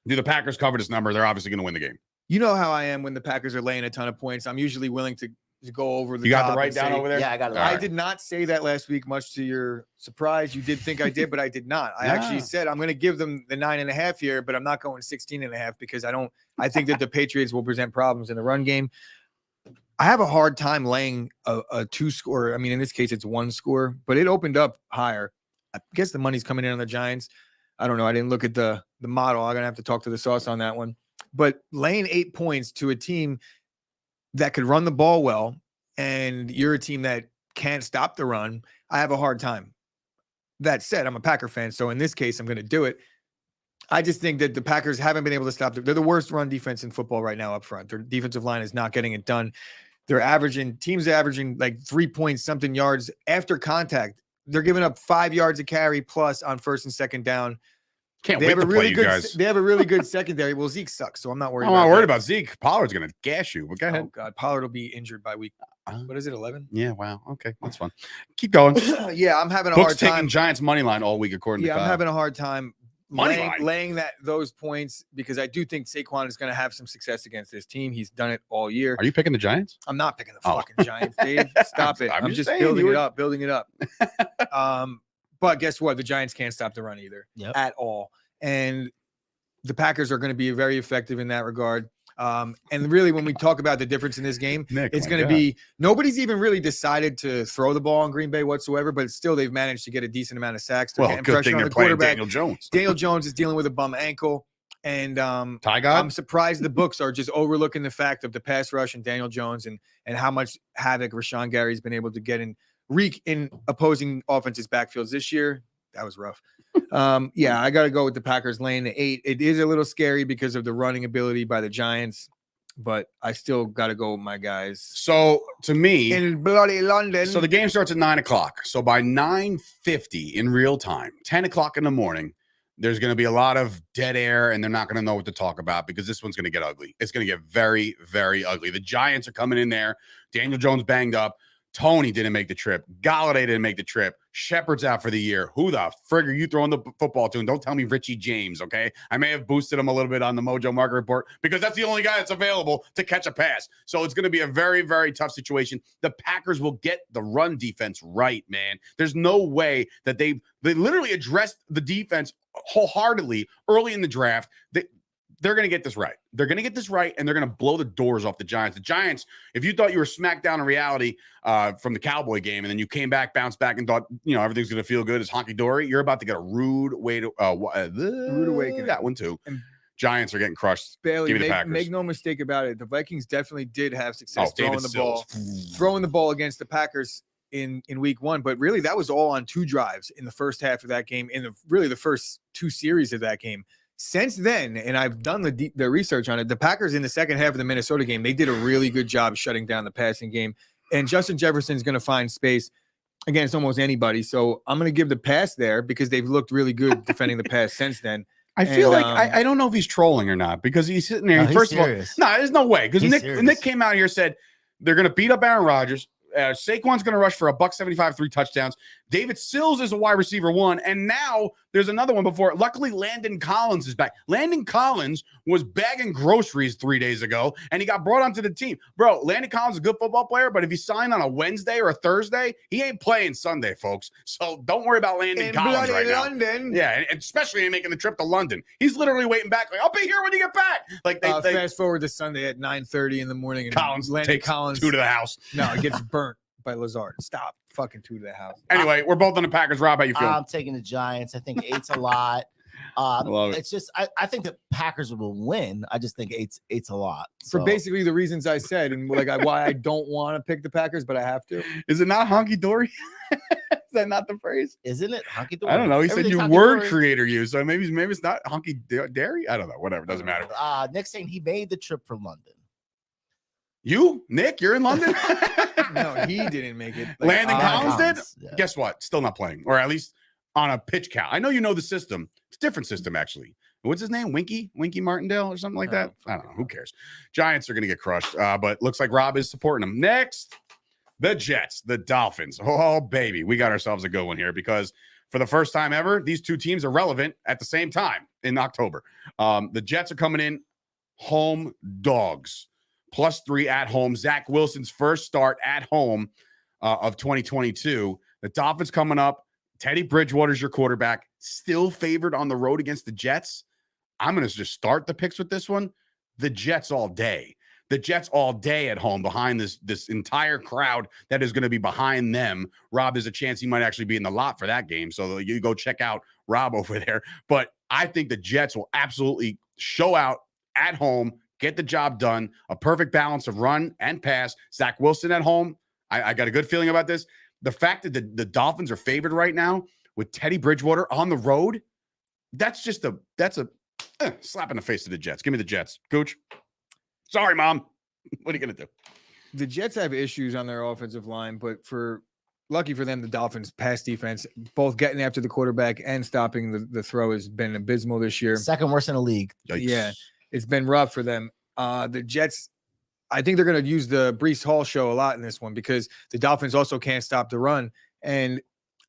Do the Packers cover this number? They're obviously going to win the game. You know how I am when the Packers are laying a ton of points. I'm usually willing to go over the top. You got the write down over there? Yeah, I got it. I did not say that last week, much to your surprise. You did think I did, but I did not. I actually said I'm going to give them the 9.5 here, but I'm not going 16.5 because I think that the Patriots will present problems in the run game. I have a hard time laying a 2-score. I mean, in this case, it's 1 score, but it opened up higher. I guess the money's coming in on the Giants. I don't know. I didn't look at the model. I'm going to have to talk to the sauce on that one. But laying 8 points to a team that could run the ball well, and you're a team that can't stop the run, I have a hard time. That said, I'm a Packer fan, so in this case, I'm going to do it. I just think that the Packers haven't been able to stop. They're the worst run defense in football right now up front. Their defensive line is not getting it done. Teams are averaging like 3-point-something yards after contact. They're giving up 5 yards a carry plus on first and second down. Can't wait to play you guys. They have a really good secondary. Well, Zeke sucks, so I'm not worried. I'm not worried about Zeke. Pollard's going to gash you. But go ahead. Oh, God. Pollard will be injured by week. What is it, 11? Yeah, wow. Okay, that's fun. Keep going. Yeah, I'm having a Book's hard time. taking Giants money line all week, according to Kyle. I'm having a hard time laying those points because I do think Saquon is going to have some success against this team. He's done it all year. Are you picking the Giants? I'm not picking the fucking Giants, Dave. Stop it. I'm just building it up. But guess what? The Giants can't stop the run either at all. And the Packers are going to be very effective in that regard. And really, when we talk about the difference in this game, it's going to be nobody's even really decided to throw the ball on Green Bay whatsoever, but still they've managed to get a decent amount of sacks. Well, good thing they're playing Daniel Jones. Daniel Jones is dealing with a bum ankle. And I'm surprised the books are just overlooking the fact of the pass rush and Daniel Jones and how much havoc Rashawn Gary's been able to wreak in opposing offenses' backfields this year. That was rough. I got to go with the Packers laying the 8. It is a little scary because of the running ability by the Giants, but I still got to go with my guys. So to me, in bloody London. So the game starts at 9:00. So by 9:50 in real time, 10:00 in the morning, there's going to be a lot of dead air, and they're not going to know what to talk about because this one's going to get ugly. It's going to get very, very ugly. The Giants are coming in there. Daniel Jones banged up. Tony didn't make the trip. Galladay didn't make the trip. Shepard's out for the year. Who the frig are you throwing the football to? And don't tell me Richie James, okay? I may have boosted him a little bit on the Mojo Market Report because that's the only guy that's available to catch a pass. So it's going to be a very, very tough situation. The Packers will get the run defense right, man. There's no way that they literally addressed the defense wholeheartly early in the draft. They're going to get this right. They're going to get this right, and they're going to blow the doors off the Giants. The Giants, if you thought you were smacked down in reality from the Cowboy game, and then you came back, bounced back, and thought, everything's going to feel good, it's honky-dory, you're about to get a rude awakening. That one, too. And Giants are getting crushed. Bailey, Give me the Packers. Make no mistake about it. The Vikings definitely did have success throwing the ball against the Packers in week 1, but really that was all on 2 drives in the first half of that game, in the first 2 series of that game. Since then, and I've done the research on it, the Packers in the second half of the Minnesota game, they did a really good job shutting down the passing game. And Justin Jefferson's going to find space against almost anybody. So I'm going to give the pass there because they've looked really good defending the pass since then. I feel like I don't know if he's trolling or not because he's sitting there. First of all, no, there's no way because Nick came out here and said they're going to beat up Aaron Rodgers. Saquon's going to rush for $175, 3 touchdowns. David Sills is a wide receiver 1, and now there's another one before. Luckily, Landon Collins is back. Landon Collins was bagging groceries 3 days ago, and he got brought onto the team. Bro, Landon Collins is a good football player, but if he signed on a Wednesday or a Thursday, he ain't playing Sunday, folks. So don't worry about Landon Collins right now. London. Yeah, and especially in making the trip to London. He's literally waiting back. Like, I'll be here when you get back. Like they fast forward to Sunday at 9:30 in the morning, and Collins takes 2 to the house. No, it gets burnt by Lazard. Stop fucking 2 to the house. Anyway, we're both on the Packers. Rob, how you feeling? I'm taking the Giants. I think 8's a lot. It's just I think the Packers will win. I just think 8's a lot. So. For basically the reasons I said, and why I don't want to pick the Packers, but I have to. Is it not honky dory? Is that not the phrase? Isn't it honky dory? I don't know. He said you word creator you, so maybe it's not honky dairy. I don't know. Whatever, doesn't matter. Nick's saying he made the trip from London. You, Nick, you're in London? No, he didn't make it. Landon Collins did? Yeah. Guess what? Still not playing, or at least on a pitch count. I know you know the system. It's a different system, actually. What's his name? Winky Martindale or something like that? I don't know. Who cares? Giants are going to get crushed, but looks like Rob is supporting them. Next, the Jets, the Dolphins. Oh, baby. We got ourselves a good one here because for the first time ever, these 2 teams are relevant at the same time in October. The Jets are coming in home dogs. +3 at home. Zach Wilson's first start at home of 2022. The Dolphins coming up. Teddy Bridgewater's your quarterback. Still favored on the road against the Jets. I'm going to just start the picks with this one. The Jets all day. The Jets all day at home behind this entire crowd that is going to be behind them. Rob, there's a chance he might actually be in the lot for that game. So you go check out Rob over there. But I think the Jets will absolutely show out at home, get the job done, a perfect balance of run and pass. Zach Wilson at home. I got a good feeling about this. The fact that the Dolphins are favored right now with Teddy Bridgewater on the road, that's a slap in the face to the Jets. Give me the Jets. Gooch. Sorry, Mom. What are you going to do? The Jets have issues on their offensive line, but lucky for them, the Dolphins' pass defense, both getting after the quarterback and stopping the throw has been abysmal this year. Second worst in the league. Yikes. Yeah. It's been rough for them. The Jets, I think they're going to use the Breece Hall show a lot in this one because the Dolphins also can't stop the run. And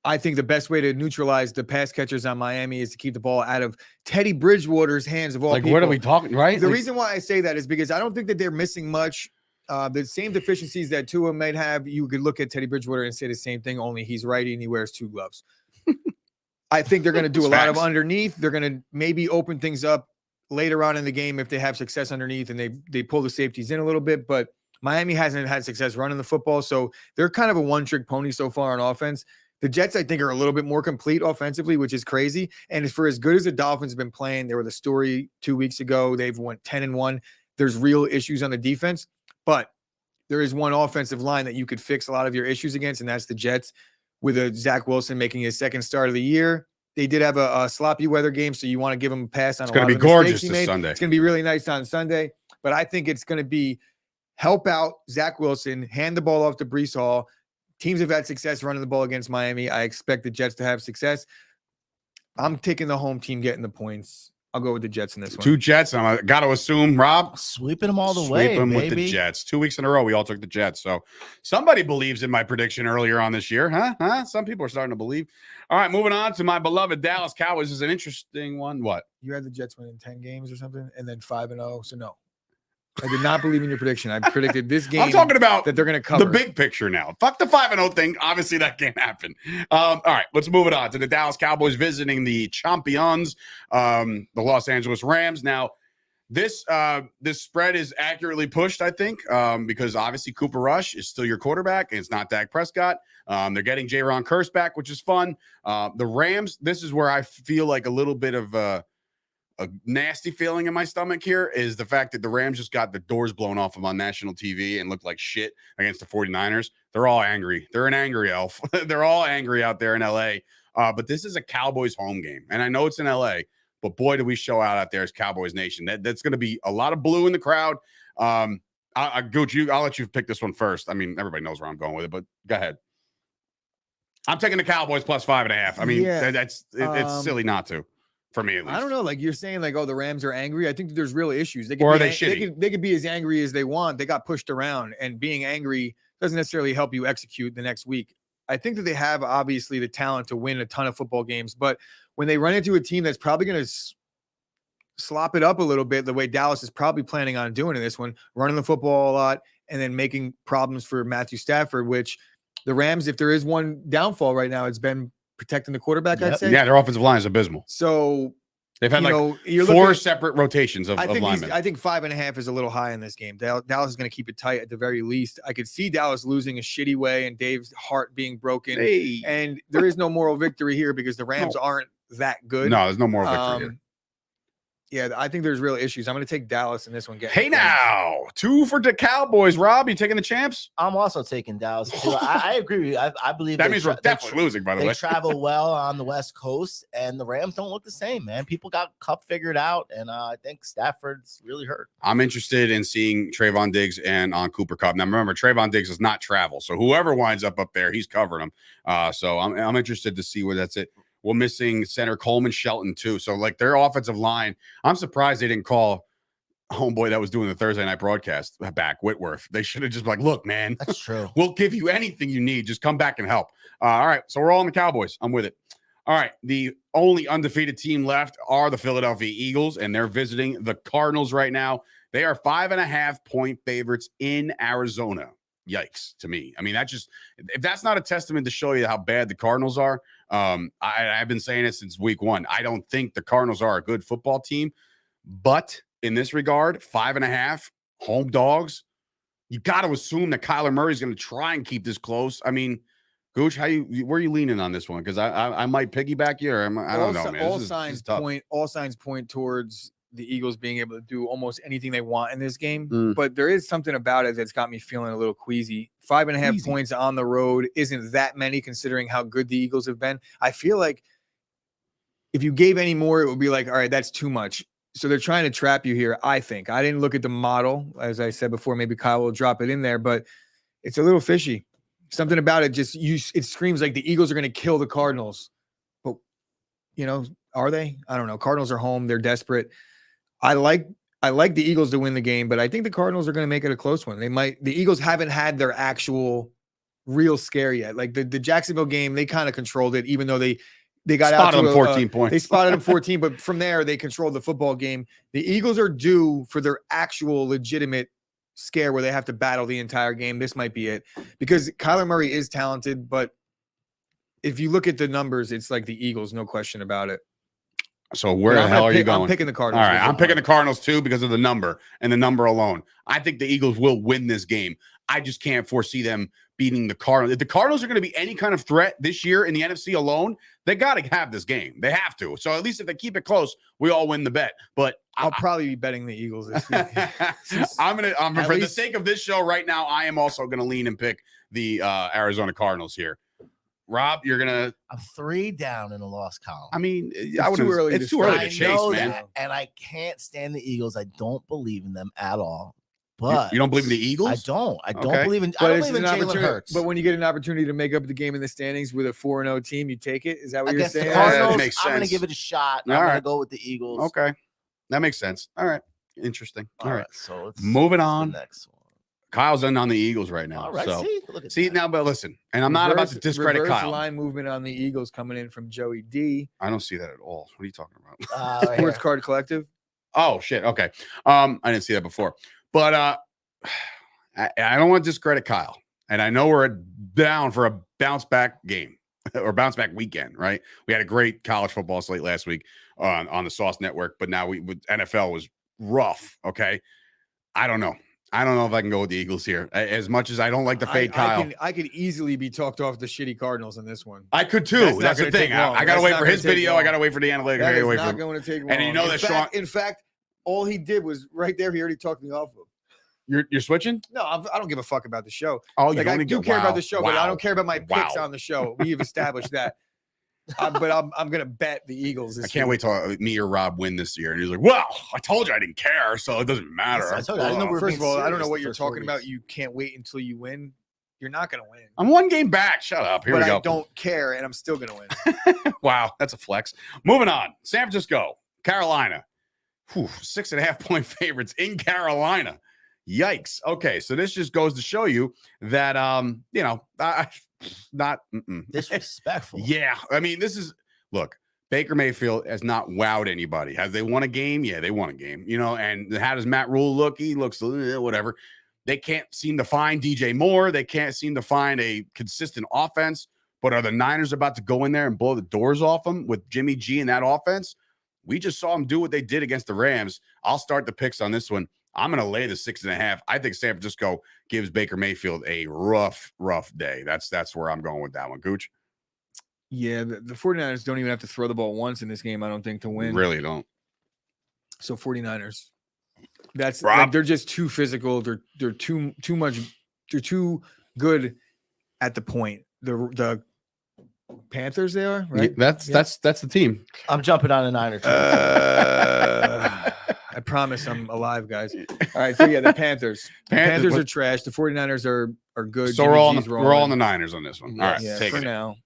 I think the best way to neutralize the pass catchers on Miami is to keep the ball out of Teddy Bridgewater's hands of all people. What are we talking, right? The reason why I say that is because I don't think that they're missing much. The same deficiencies that Tua might have, you could look at Teddy Bridgewater and say the same thing, only he's righty and he wears 2 gloves. I think they're going to do a lot of underneath. They're going to maybe open things up later on in the game if they have success underneath and they pull the safeties in a little bit, but Miami hasn't had success running the football, so they're kind of a one-trick pony so far on offense. The Jets, I think, are a little bit more complete offensively, which is crazy, and for as good as the Dolphins have been playing, they were the story 2 weeks ago. They've went 10-1. There's real issues on the defense, but there is one offensive line that you could fix a lot of your issues against, and that's the Jets with a Zach Wilson making his second start of the year. They did have a sloppy weather game, so you want to give him a pass on a lot of the mistakes he made. Sunday. It's going to be really nice on Sunday, but I think it's going to be help out Zach Wilson, hand the ball off to Breece Hall. Teams have had success running the ball against Miami. I expect the Jets to have success. I'm taking the home team getting the points. I'll go with the Jets in this one. 2 Jets. I got to assume, Rob. Sweeping them all the way, Sweep them baby. with the Jets. 2 weeks in a row, we all took the Jets. So somebody believes in my prediction earlier on this year, huh? Some people are starting to believe. All right, moving on to my beloved Dallas Cowboys. This is an interesting one. What? You had the Jets winning 10 games or something, and then 5-0. So no. I did not believe in your prediction. I predicted this game. I'm talking about that they're going to cover the big picture now. Fuck the 5-0 thing. Obviously, that can't happen. All right, let's move it on to the Dallas Cowboys visiting the champions, the Los Angeles Rams. Now, this spread is accurately pushed, I think, because obviously Cooper Rush is still your quarterback, and it's not Dak Prescott. They're getting Jaron Kearse back, which is fun. The Rams, this is where I feel like a little bit of a nasty feeling in my stomach here is the fact that the Rams just got the doors blown off them on national TV and looked like shit against the 49ers. They're all angry. They're an angry elf. They're all angry out there in LA. But this is a Cowboys home game. And I know it's in LA, but boy, do we show out there as Cowboys Nation. That's going to be a lot of blue in the crowd. Gooch, I'll let you pick this one first. I mean, everybody knows where I'm going with it, but go ahead. I'm taking the Cowboys plus 5.5. I mean, it's silly not to. For me, at least. I don't know. Like you're saying, like, oh, the Rams are angry. I think that there's real issues. They could or are they shitty? They could be as angry as they want. They got pushed around, and being angry doesn't necessarily help you execute the next week. I think that they have obviously the talent to win a ton of football games, but when they run into a team that's probably going to slop it up a little bit, the way Dallas is probably planning on doing in this one, running the football a lot, and then making problems for Matthew Stafford, which the Rams, if there is one downfall right now, it's been protecting the quarterback, I'd say. Yeah, their offensive line is abysmal. So they've had four separate rotations of linemen. I think 5.5 is a little high in this game. Dallas is going to keep it tight at the very least. I could see Dallas losing a shitty way and Dave's heart being broken. Hey. And there is no moral victory here because the Rams aren't that good. No, there's no moral victory here. Yeah, I think there's real issues. I'm going to take Dallas in this one. Hey, now, 2 for the Cowboys. Rob, you taking the champs? I'm also taking Dallas. I agree with you. I believe that means we're definitely losing, by the way. They travel well on the West Coast, and the Rams don't look the same, man. People got Cup figured out, and I think Stafford's really hurt. I'm interested in seeing Trayvon Diggs and on Cooper Kupp. Now, remember, Trayvon Diggs does not travel, so whoever winds up there, he's covering them. So I'm interested to see where that's it. We're missing center Coleman Shelton, too. So, like, their offensive line, I'm surprised they didn't call homeboy that was doing the Thursday night broadcast back, Whitworth. They should have just been like, look, man. That's true. We'll give you anything you need. Just come back and help. All right, so we're all in the Cowboys. I'm with it. All right, the only undefeated team left are the Philadelphia Eagles, and they're visiting the Cardinals right now. They are 5.5-point favorites in Arizona. Yikes to me. I mean, if that's not a testament to show you how bad the Cardinals are, I've been saying it since week 1. I don't think the Cardinals are a good football team, but in this regard, 5.5 home dogs, you got to assume that Kyler Murray is going to try and keep this close. I mean, Gooch, where are you leaning on this one? Because I might piggyback you, or I don't know, man. All signs point towards the Eagles being able to do almost anything they want in this game. But there is something about it that's got me feeling a little queasy. 5.5 points on the road isn't that many considering how good the Eagles have been. I feel like if you gave any more, it would be like, all right, that's too much. So they're trying to trap you here, I think. I didn't look at the model. As I said before, maybe Kyle will drop it in there, but it's a little fishy. Something about it it screams like the Eagles are going to kill the Cardinals. But, are they? I don't know. Cardinals are home. They're desperate. I like the Eagles to win the game, but I think the Cardinals are going to make it a close one. The Eagles haven't had their actual real scare yet. Like the Jacksonville game, they kind of controlled it, even though they got out to 14 points. They spotted them 14, but from there they controlled the football game. The Eagles are due for their actual legitimate scare where they have to battle the entire game. This might be it because Kyler Murray is talented, but if you look at the numbers, it's like the Eagles, no question about it. So where the hell are you going? I'm picking the Cardinals. All right, I'm picking the Cardinals too because of the number and the number alone. I think the Eagles will win this game. I just can't foresee them beating the Cardinals. If the Cardinals are going to be any kind of threat this year in the NFC alone, they got to have this game. They have to. So at least if they keep it close, we all win the bet. But I'll probably be betting the Eagles this week. For the sake of this show right now, I am also going to lean and pick the Arizona Cardinals here. Rob, I'm 3 down in the loss column. I mean, it's too early to chase, man. And I can't stand the Eagles. I don't believe in them at all. But you don't believe in the Eagles? I don't believe in Jalen Hurts. But when you get an opportunity to make up the game in the standings with a 4-0 team, you take it. Is that what you're saying? The Cardinals, makes sense. I'm going to give it a shot. I'm going to go with the Eagles. Okay. That makes sense. All right. Interesting. All right. So let's moving on. The next one. Kyle's in on the Eagles right now. All right. So, see now, but listen, and I'm not about to discredit Kyle. Line movement on the Eagles coming in from Joey D. I don't see that at all. What are you talking about? Sports Card Collective. Oh shit. Okay. I didn't see that before, but I don't want to discredit Kyle, and I know we're down for a bounce back game or bounce back weekend, right? We had a great college football slate last week on the Sauce Network, but now NFL was rough. Okay. I don't know if I can go with the Eagles here. As much as I don't like the fade Kyle. I could easily be talked off the shitty Cardinals in this one. I could too. That's the thing. I got to wait for his video. I got to wait for the analytics. That is not going to take long. And you know that Sean. In fact, all he did was right there. He already talked me off of. You're switching? No, I don't give a fuck about the show. Oh, I do care about the show, but I don't care about my picks on the show. We have established that. But I'm gonna bet the Eagles. I can't wait till me or Rob win this year. And he's like, "Well, I told you I didn't care, so it doesn't matter." I told you, first of all, I don't know what you're talking about. You can't wait until you win. You're not gonna win. I'm one game back. Shut up. Here we go. I don't care, and I'm still gonna win. Wow, that's a flex. Moving on. San Francisco, Carolina. 6.5 point favorites in Carolina. Yikes. Okay, so this just goes to show you that not disrespectful. Yeah, I mean, look, Baker Mayfield has not wowed anybody. Has they won a game? Yeah, they won a game. And how does Matt Rule look? He looks whatever. They can't seem to find DJ Moore. They can't seem to find a consistent offense. But are the Niners about to go in there and blow the doors off them with Jimmy G in that offense? We just saw them do what they did against the Rams. I'll start the picks on this one. I'm going to lay the 6.5. I think San Francisco gives Baker Mayfield a rough day. That's where I'm going with that one. Gooch? Yeah, the 49ers don't even have to throw the ball once in this game, I don't think, to win. Really don't. So 49ers. That's like, they're just too physical. They're too much. They're too good at the point. The Panthers they are, right? That's the team. I'm jumping on a Niner. I promise I'm alive, guys. All right, so yeah, the Panthers. The Panthers are trash. The 49ers are good. So we're all on the Niners on this one. All right, for now.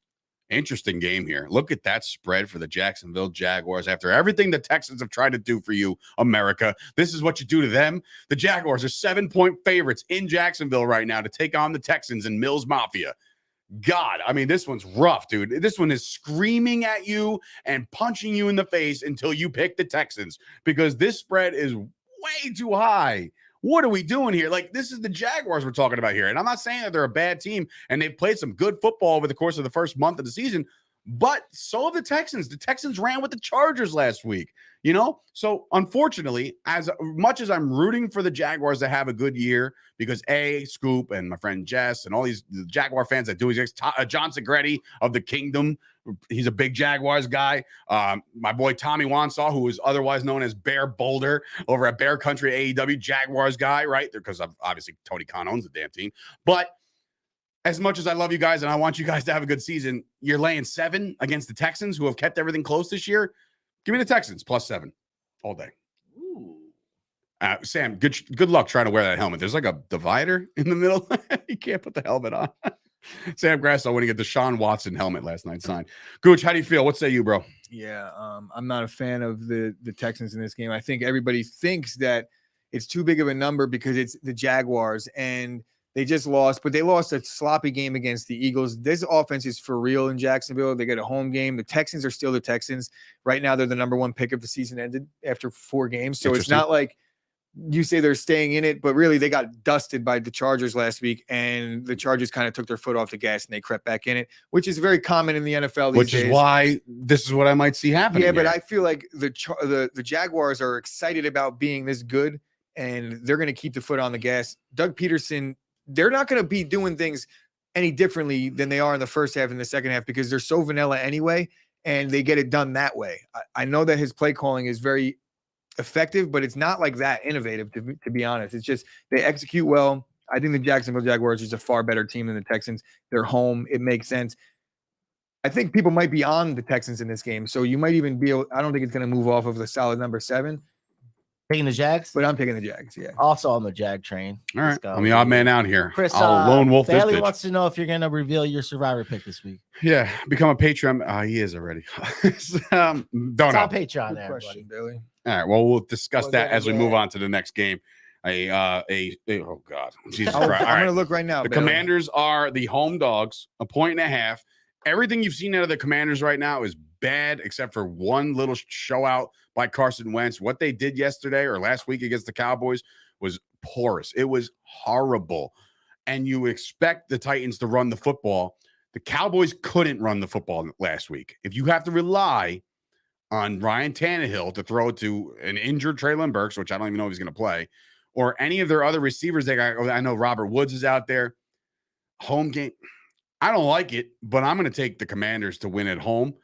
Interesting game here. Look at that spread for the Jacksonville Jaguars. After everything the Texans have tried to do for you, America, this is what you do to them. The Jaguars are 7-point favorites in Jacksonville right now to take on the Texans and Mills Mafia. God, I mean, this one's rough, dude. This one is screaming at you and punching you in the face until you pick the Texans because this spread is way too high. What are we doing here? Like, this is the Jaguars we're talking about here. And I'm not saying that they're a bad team and they've played some good football over the course of the first month of the season, but so have the Texans. The Texans ran with the Chargers last week, So, unfortunately, as much as I'm rooting for the Jaguars to have a good year, because Scoop and my friend Jess and all these Jaguar fans that do his John Segretti of the Kingdom, he's a big Jaguars guy. My boy Tommy Wansaw, who is otherwise known as Bear Boulder over at Bear Country AEW, Jaguars guy, right? Because obviously Tony Khan owns the damn team. But as much as I love you guys and I want you guys to have a good season, you're laying 7 against the Texans, who have kept everything close this year. Give me the Texans +7 all day. Ooh. Sam, good luck trying to wear that helmet. There's like a divider in the middle. You can't put the helmet on. Sam Grasso winning a Deshaun Watson helmet last night signed. Gooch, how do you feel? What say you, bro? Yeah, I'm not a fan of the Texans in this game. I think everybody thinks that it's too big of a number because it's the Jaguars and they just lost, but they lost a sloppy game against the Eagles. This offense is for real in Jacksonville. They get a home game. The Texans are still the Texans. Right now, they're the number 1 pick of the season ended after 4 games. So it's not like you say they're staying in it, but really they got dusted by the Chargers last week, and the Chargers kind of took their foot off the gas and they crept back in it, which is very common in the NFL these days. Which is why this is what I might see happen. Yeah, but I feel like the Jaguars are excited about being this good, and they're going to keep the foot on the gas. Doug Peterson, they're not going to be doing things any differently than they are in the first half and the second half because they're so vanilla anyway, and they get it done that way. I know that his play calling is very effective, but it's not like that innovative, to be honest. It's just they execute well. I think the Jacksonville Jaguars is a far better team than the Texans. They're home. It makes sense. I think people might be on the Texans in this game, so you might even be able – I don't think it's going to move off of the solid number 7. Taking the Jags? But I'm picking the Jags, yeah. Also on the Jag train. All right. I'm the odd man out here. Chris, I'll lone wolf this bitch. wants to know if you're going to reveal your Survivor pick this week. Yeah, become a Patreon. He is already. Don't know. On Patreon there, buddy. Billy. All right. Well, we'll discuss that as we move on to the next game. Oh God, Jesus Christ! I'm gonna look right now. The Commanders are the home dogs, 1.5. Everything you've seen out of the Commanders right now is bad, except for one little show out by Carson Wentz. What they did yesterday or last week against the Cowboys was porous. It was horrible. And you expect the Titans to run the football. The Cowboys couldn't run the football last week. If you have to rely on Ryan Tannehill to throw to an injured Treylon Burks, which I don't even know if he's going to play, or any of their other receivers, they got. I know Robert Woods is out there. Home game. I don't like it, but I'm going to take the Commanders to win at home.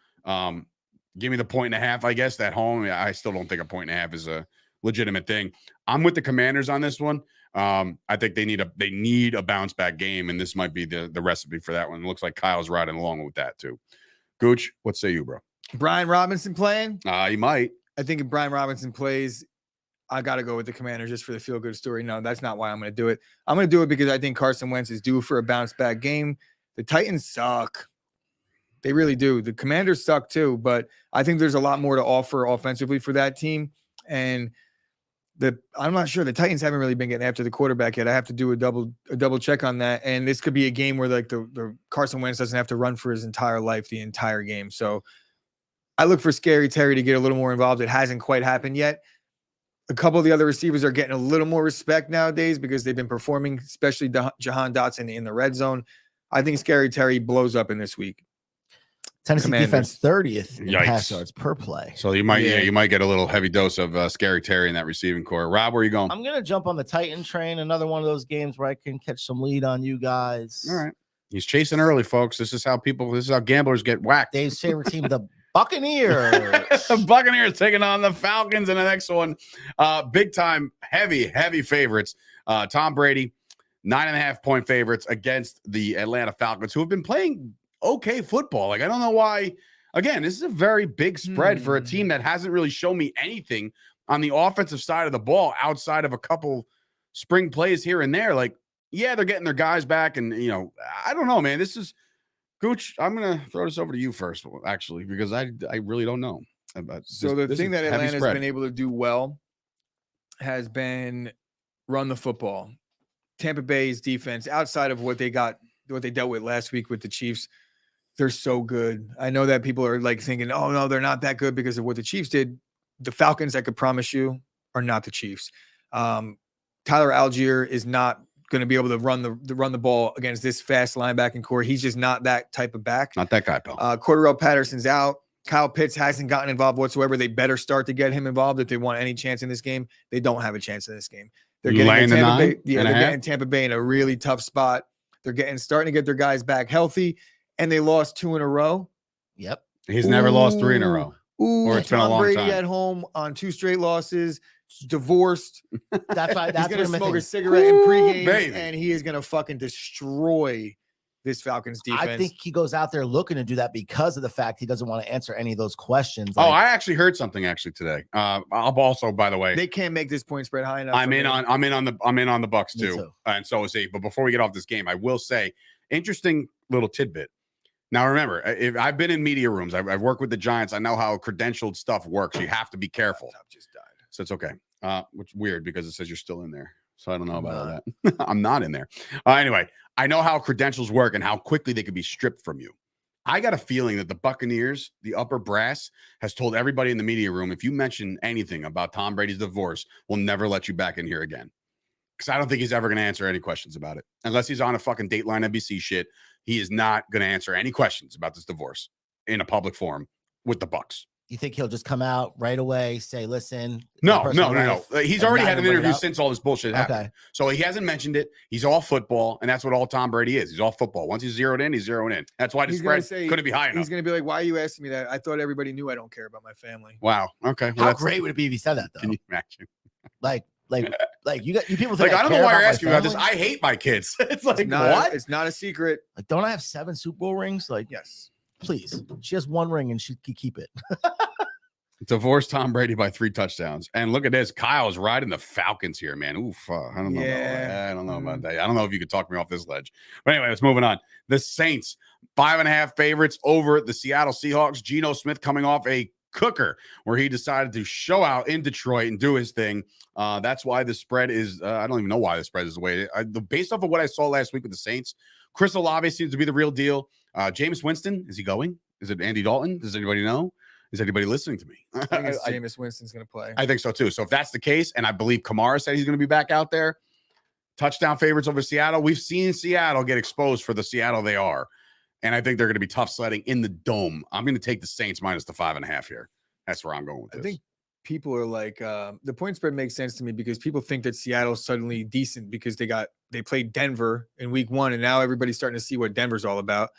Give me the 1.5, I guess, at home. I still don't think a 1.5 is a legitimate thing. I'm with the Commanders on this one. I think they need a bounce back game, and this might be the recipe for that one. It looks like Kyle's riding along with that too. Gooch, what say you, bro? Brian Robinson playing? He might. I think if Brian Robinson plays, I got to go with the Commanders just for the feel-good story. No, that's not why I'm going to do it. I'm going to do it because I think Carson Wentz is due for a bounce-back game. The Titans suck. They really do. The Commanders suck too, but I think there's a lot more to offer offensively for that team. And I'm not sure. The Titans haven't really been getting after the quarterback yet. I have to do a double check on that. And this could be a game where like the Carson Wentz doesn't have to run for his entire life the entire game. So I look for Scary Terry to get a little more involved. It hasn't quite happened yet. A couple of the other receivers are getting a little more respect nowadays because they've been performing, especially Jahan Dotson in the red zone. I think Scary Terry blows up in this week. Tennessee Commanders. defense 30th in pass yards per play. So you might you might get a little heavy dose of Scary Terry in that receiving core. Rob, where are you going? I'm going to jump on the Titan train. Another one of those games where I can catch some lead on you guys. All right. He's chasing early, folks. This is how gamblers get whacked. Dave's favorite team, the Buccaneers. The Buccaneers taking on the Falcons in the next one. Big time, heavy favorites. Tom Brady, 9.5-point favorites against the Atlanta Falcons, who have been playing okay football. Like, I don't know why. Again, this is a very big spread for a team that hasn't really shown me anything on the offensive side of the ball outside of a couple spring plays here and there. Like, yeah, they're getting their guys back. And, I don't know, man. This is Gooch. I'm going to throw this over to you first, actually, because I really don't know. So the thing that Atlanta has been able to do well has been run the football. Tampa Bay's defense, outside of what they dealt with last week with the Chiefs, they're so good. I know that people are like thinking, oh no, they're not that good because of what the Chiefs did. The Falcons, I could promise you, are not the Chiefs. Tyler Algier is not going to be able to run the ball against this fast linebacking core. He's just not that type of back. Not that guy, pal. Cordarrelle Patterson's out. Kyle Pitts hasn't gotten involved whatsoever. They better start to get him involved if they want any chance in this game. They don't have a chance in this game. They're getting Tampa Bay in a really tough spot. They're starting to get their guys back healthy, and they lost 2 in a row. Yep. He's never lost 3 in a row. Or it's been a long Brady time. At home on 2 straight losses, divorced. That's why he's gonna smoke a cigarette in pregame, and he is gonna fucking destroy this Falcons defense. I think he goes out there looking to do that because of the fact he doesn't want to answer any of those questions. I actually heard something today. I'll also, by the way, they can't make this point spread high enough. I'm in on the Bucks too, and so is he. But before we get off this game, I will say, interesting little tidbit. Now remember, if I've been in media rooms, I've worked with the Giants. I know how credentialed stuff works. You have to be careful. Laptop just died, so it's okay. Which is weird because it says you're still in there. So I don't know about all that. I'm not in there. Anyway, I know how credentials work and how quickly they could be stripped from you. I got a feeling that the Buccaneers, the upper brass, has told everybody in the media room, if you mention anything about Tom Brady's divorce, we'll never let you back in here again. Because I don't think he's ever going to answer any questions about it. Unless he's on a fucking Dateline NBC shit, he is not going to answer any questions about this divorce in a public forum with the Bucs. You think he'll just come out right away, say, listen? No. He's already had an interview since all this bullshit happened. Okay. So he hasn't mentioned it. He's all football, and that's what all Tom Brady is. He's all football. Once he's zeroed in, he's zeroing in. That's why the spread couldn't be high enough. He's going to be like, why are you asking me that? I thought everybody knew I don't care about my family. Wow. Okay. Well, how great would it be if he said that, though? Can you imagine? Like you people think I don't know why you're asking me about this. I hate my kids. It's like, what? It's not a secret. Like, don't I have 7 Super Bowl rings? Like, yes. Please. She has 1 ring and she can keep it. Divorced Tom Brady by 3 touchdowns. And look at this. Kyle's riding the Falcons here, man. Oof. I don't know. I don't know about that. I don't know if you could talk me off this ledge. But anyway, let's moving on. The Saints, 5.5 favorites over the Seattle Seahawks. Geno Smith coming off a cooker where he decided to show out in Detroit and do his thing. That's why the spread is, I don't even know why the spread is the way. Based off of what I saw last week with the Saints, Chris Olave seems to be the real deal. Jameis Winston, is he going? Is it Andy Dalton? Does anybody know? Is anybody listening to me? I think it's Jameis Winston's going to play. I think so too. So if that's the case, and I believe Kamara said he's going to be back out there, touchdown favorites over Seattle. We've seen Seattle get exposed for the Seattle they are. And I think they're going to be tough sledding in the dome. I'm going to take the Saints minus the 5.5 here. That's where I'm going with this. I think people are like, the point spread makes sense to me because people think that Seattle's suddenly decent because they played Denver in week 1. And now everybody's starting to see what Denver's all about.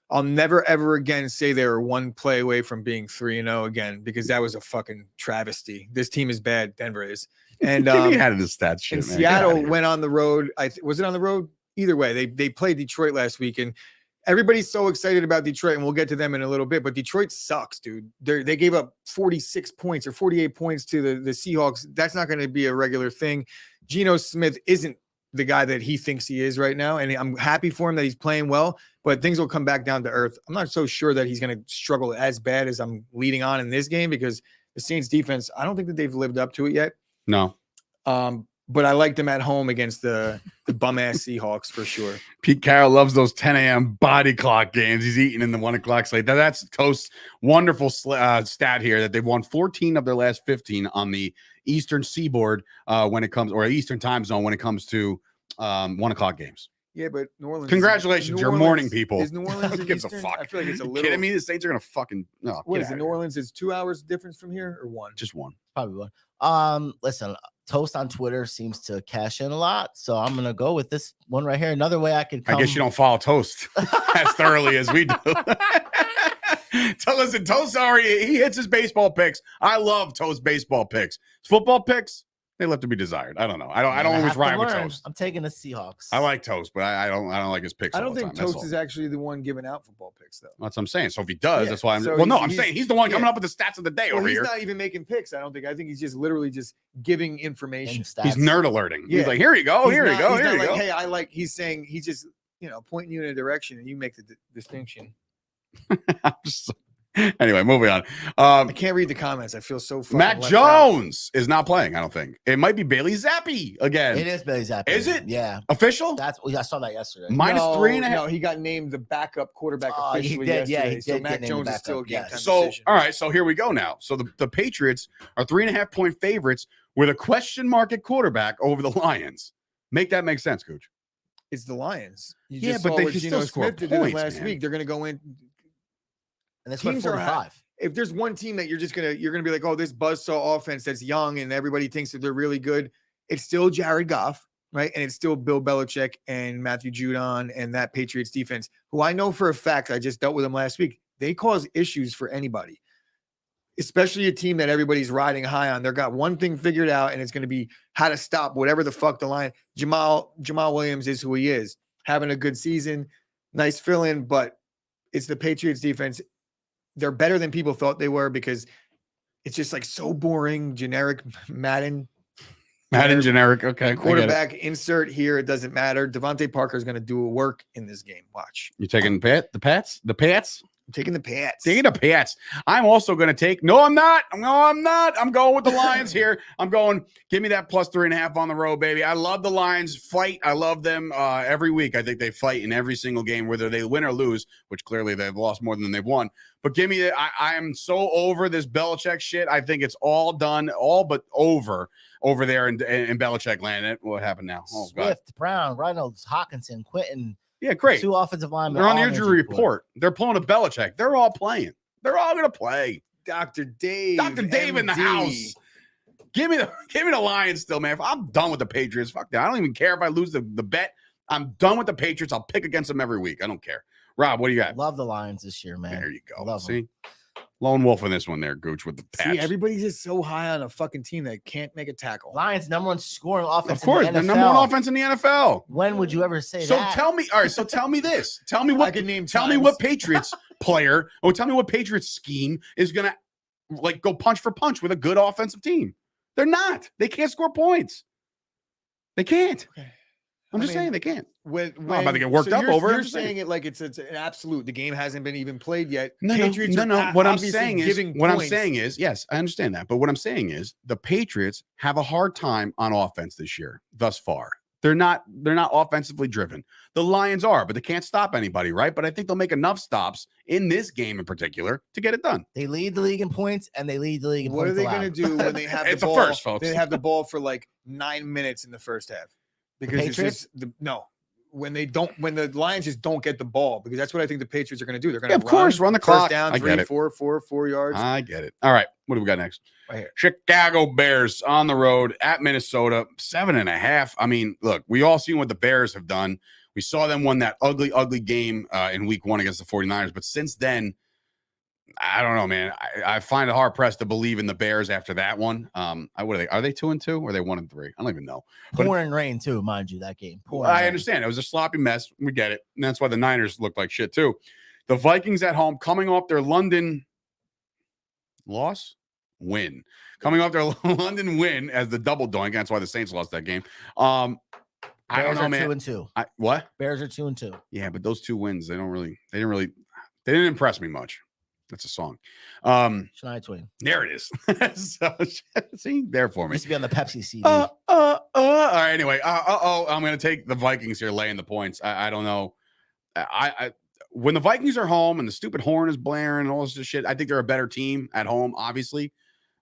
I'll never, ever again say they were one play away from being 3-0 again, because that was a fucking travesty. This team is bad. Denver is. And you had the stats shit, and man. Seattle went on the road. Was it on the road? Either way, they played Detroit last week, and everybody's so excited about Detroit, and we'll get to them in a little bit, but Detroit sucks, dude. They gave up 46 points or 48 points to the Seahawks. That's not going to be a regular thing. Geno Smith isn't the guy that he thinks he is right now, and I'm happy for him that he's playing well, but things will come back down to earth. I'm not so sure that he's going to struggle as bad as I'm leading on in this game, because the Saints defense, I don't think that they've lived up to it yet. No. But I liked them at home against the bum-ass Seahawks for sure. Pete Carroll loves those 10 a.m. body clock games. He's eating in the 1 o'clock slate. That's Toast's wonderful stat here that they've won 14 of their last 15 on the Eastern Seaboard when it comes, or Eastern time zone when it comes to 1 o'clock games. Yeah, but New Orleans. Congratulations, you're morning people. Is New Orleans Who gives a fuck? I feel like it's a little. Kidding me? The Saints are gonna fucking no. What is it? New Orleans is 2 hours difference from here, or 1? Just 1. Probably 1. Listen, Toast on Twitter seems to cash in a lot, so I'm gonna go with this one right here. Another way I could. I guess you don't follow Toast as thoroughly as we do. Listen, Toast already he hits his baseball picks. I love Toast baseball picks. Football picks, they left to be desired. I don't know. I don't always ride with Toast. I'm taking the Seahawks. I like Toast, but I don't like his picks. I don't think Toast is actually the one giving out football picks, though. That's what I'm saying. So if he does, that's why I'm. So I'm saying he's the one coming up with the stats of the day over here. He's not even making picks. I don't think. I think he's just literally just giving information. He's nerd alerting. Yeah. He's like, here you go, here you go, here you go. Hey, I like. He's saying he's just pointing you in a direction, and you make the distinction. Anyway, moving on. I can't read the comments. I feel so fucking Mac Jones is not playing, I don't think. It might be Bailey Zappi again. It is Bailey Zappi. Is it? Yeah. Official? I saw that yesterday. Minus 3.5. No, he got named the backup quarterback officially yesterday. Yeah, he did. So Mac Jones is still a game time decision. All right, so here we go now. So the Patriots are 3.5 point favorites with a question mark at quarterback over the Lions. Make that make sense, Gooch. It's the Lions. But they can still score points last week. They're going to go in. And that's teams are 5. If there's one team that you're gonna be like, oh, this buzzsaw offense that's young and everybody thinks that they're really good, it's still Jared Goff, right? And it's still Bill Belichick and Matthew Judon and that Patriots defense, who I know for a fact, I just dealt with them last week. They cause issues for anybody, especially a team that everybody's riding high on. They've got one thing figured out, and it's going to be how to stop whatever the fuck the line. Jamal Williams is who he is, having a good season, nice fill-in, but it's the Patriots defense. They're better than people thought they were because it's just like so boring, generic Madden generic. Okay. Quarterback insert here. It doesn't matter. Devontae Parker is going to do work in this game. Watch. You taking the Pats? I'm taking the Pats. Taking the Pats. I'm also going to take. No, I'm not. I'm going with the Lions here. I'm going. Give me that plus 3.5 on the road, baby. I love the Lions fight. I love them every week. I think they fight in every single game, whether they win or lose, which clearly they've lost more than they've won. But give me. I am so over this Belichick shit. I think it's all done, all but over there in Belichick land. What happened now? Oh, Swift, God. Brown, Reynolds, Hawkinson, Quentin. Yeah, great. 2 offensive linemen. They're on the injury report. They're pulling a Belichick. They're all playing. They're all going to play. Dr. Dave. Dr. Dave in the house. Give me the Lions still, man. I'm done with the Patriots. Fuck that. I don't even care if I lose the bet. I'm done with the Patriots. I'll pick against them every week. I don't care. Rob, what do you got? Love the Lions this year, man. There you go. Love See? Them. Lone wolf in this one there, Gooch, with the Pats. See, everybody's just so high on a fucking team that can't make a tackle. Lions, number 1 scoring offense. Of course, in the NFL. The number 1 offense in the NFL. When would you ever say so that? So tell me, all right. So tell me this. Tell me what. Tell me what Patriots player or tell me what Patriots scheme is going to like go punch for punch with a good offensive team. They're not. They can't score points. They can't. Okay. I'm just saying they can't. When I'm about to get worked up over it. You're saying it like it's an absolute. The game hasn't been even played yet. No. What I'm saying is, yes, I understand that. But what I'm saying is the Patriots have a hard time on offense this year thus far. They're not offensively driven. The Lions are, but they can't stop anybody, right? But I think they'll make enough stops in this game in particular to get it done. They lead the league in points, and they lead the league in points. What are they going to do when they have the ball? First, folks. They have the ball for like 9 minutes in the first half. Because it's just when the Lions just don't get the ball, because that's what I think the Patriots are going to do. They're going to run the clock down, 3, 4 yards. I get it. All right. What do we got next? Right here. Chicago Bears on the road at Minnesota, 7.5. I mean, look, we all seen what the Bears have done. We saw them win that ugly game in week 1 against the 49ers. But since then, I don't know, man. I find it hard pressed to believe in the Bears after that one. What are they? Are they 2-2 or are they 1-3? I don't even know. Pouring rain too, mind you, that game. I understand. It was a sloppy mess. We get it. And that's why the Niners looked like shit too. The Vikings at home coming off their London coming off their London win as the double doink. That's why the Saints lost that game. I don't know, man. 2-2. What? Bears are 2-2. Yeah, but those 2 wins, they didn't impress me much. That's a song. Shania Twain. There it is. So, see, there for me. Used to be on the Pepsi CD. All right. Anyway, I'm going to take the Vikings here, laying the points. I don't know. When the Vikings are home and the stupid horn is blaring and all this shit, I think they're a better team at home. Obviously,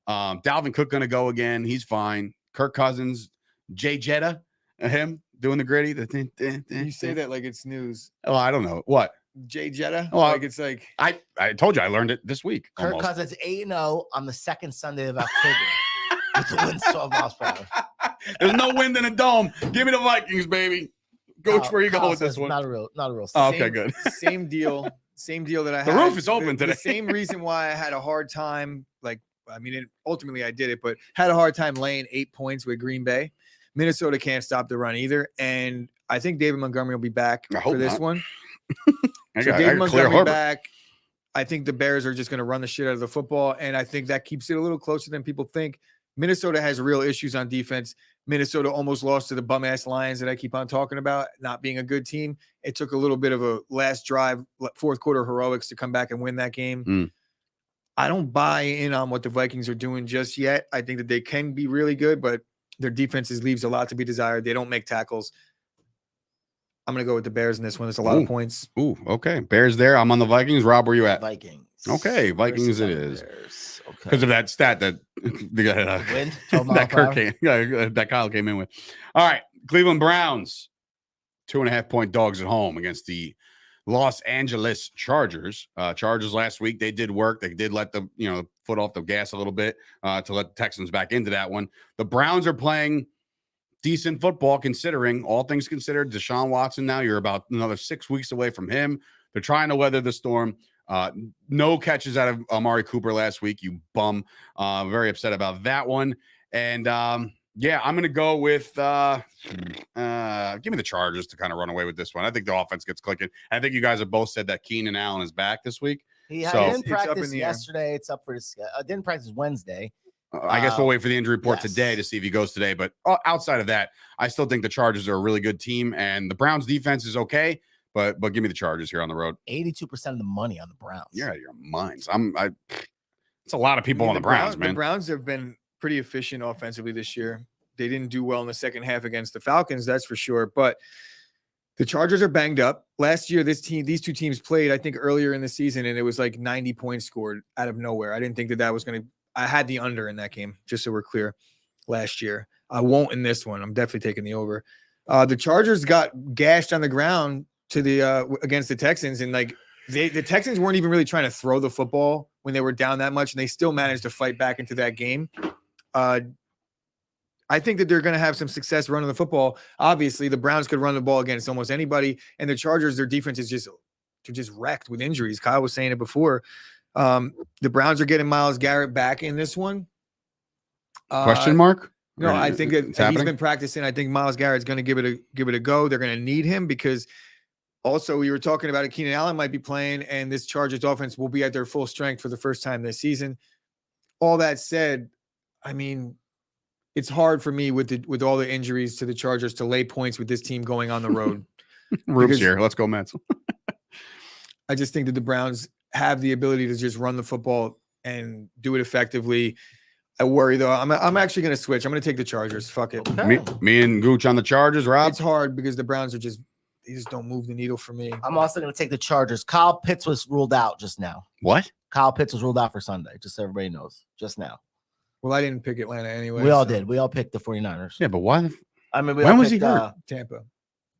Dalvin Cook going to go again. He's fine. Kirk Cousins, Jay Jetta, him doing the gritty. You say that like it's news. Oh, I don't know what. Jay Jetta? It's like I told you I learned it this week. Kirk Cousins 8-0 on the second Sunday of October with the wind 12 miles per hour. There's no wind in a dome. Give me the Vikings, baby. Coach, where you go with this one? Not a real. Okay, good. Same deal that I had. The roof is open today. The same reason why I had a hard time. Ultimately I did it, but had a hard time laying 8 points with Green Bay. Minnesota can't stop the run either, and I think David Montgomery will be back for this one. David Montgomery back. I think the Bears are just going to run the shit out of the football, and I think that keeps it a little closer than people think. Minnesota has real issues on defense. Minnesota almost lost to the bum-ass Lions that I keep on talking about, not being a good team. It took a little bit of a last drive, fourth quarter heroics to come back and win that game. I don't buy in on what the Vikings are doing just yet. I think that they can be really good, but their defenses leaves a lot to be desired. They don't make tackles. I'm going to go with the Bears in this one. There's a lot of points. Ooh, okay. Bears there. I'm on the Vikings. Rob, where you at? Vikings. Okay, Vikings it is. Because of that stat that that Kyle came in with. All right, Cleveland Browns, 2.5-point dogs at home against the Los Angeles Chargers. Chargers last week, they did work. They did let the foot off the gas a little bit to let the Texans back into that one. The Browns are playing decent football, considering all things considered. Deshaun Watson, now you're about another 6 weeks away from him. They're trying to weather the storm. No catches out of Amari Cooper last week, you bum. Very upset about that one. And I'm going to go with give me the Chargers to kind of run away with this one. I think the offense gets clicking. I think you guys have both said that Keenan Allen is back this week. He didn't practice yesterday. It's up for this. Didn't practice Wednesday. I guess we'll wait for the injury report today to see if he goes today. But outside of that, I still think the Chargers are a really good team, and the Browns defense is okay. But give me the Chargers here on the road. 82% of the money on the Browns. You're out of your minds. It's a lot of people on the Browns, man. The Browns have been pretty efficient offensively this year. They didn't do well in the second half against the Falcons, that's for sure. But the Chargers are banged up. Last year, these two teams played, I think, earlier in the season, and it was like 90 points scored out of nowhere. I didn't think that was going to – I had the under in that game, just so we're clear, last year. I won't in this one. I'm definitely taking the over. The Chargers got gashed on the ground to the against the Texans, and like the Texans weren't even really trying to throw the football when they were down that much, and they still managed to fight back into that game. I think that they're going to have some success running the football. Obviously, the Browns could run the ball against almost anybody, and the Chargers, their defense is just wrecked with injuries. Kyle was saying it before. The Browns are getting Myles Garrett back in this one. Question mark? No, I think that he's been practicing. I think Myles Garrett's going to give it a go. They're going to need him because also we were talking about it. Keenan Allen might be playing, and this Chargers offense will be at their full strength for the first time this season. all that said, I mean, it's hard for me with all the injuries to the Chargers to lay points with this team going on the road. Rubes here. Let's go, Mets. I just think that the Browns have the ability to just run the football and do it effectively. I worry though. I'm actually going to switch. I'm going to take the Chargers. Fuck it. Okay. Me and Gooch on the Chargers, Rob. It's hard because the Browns they just don't move the needle for me. I'm also going to take the Chargers. Kyle Pitts was ruled out just now. What? Kyle Pitts was ruled out for Sunday, just so everybody knows, just now. Well, I didn't pick Atlanta anyway. We all did. We all picked the 49ers. Yeah, but why? I mean, when was he hurt? Tampa.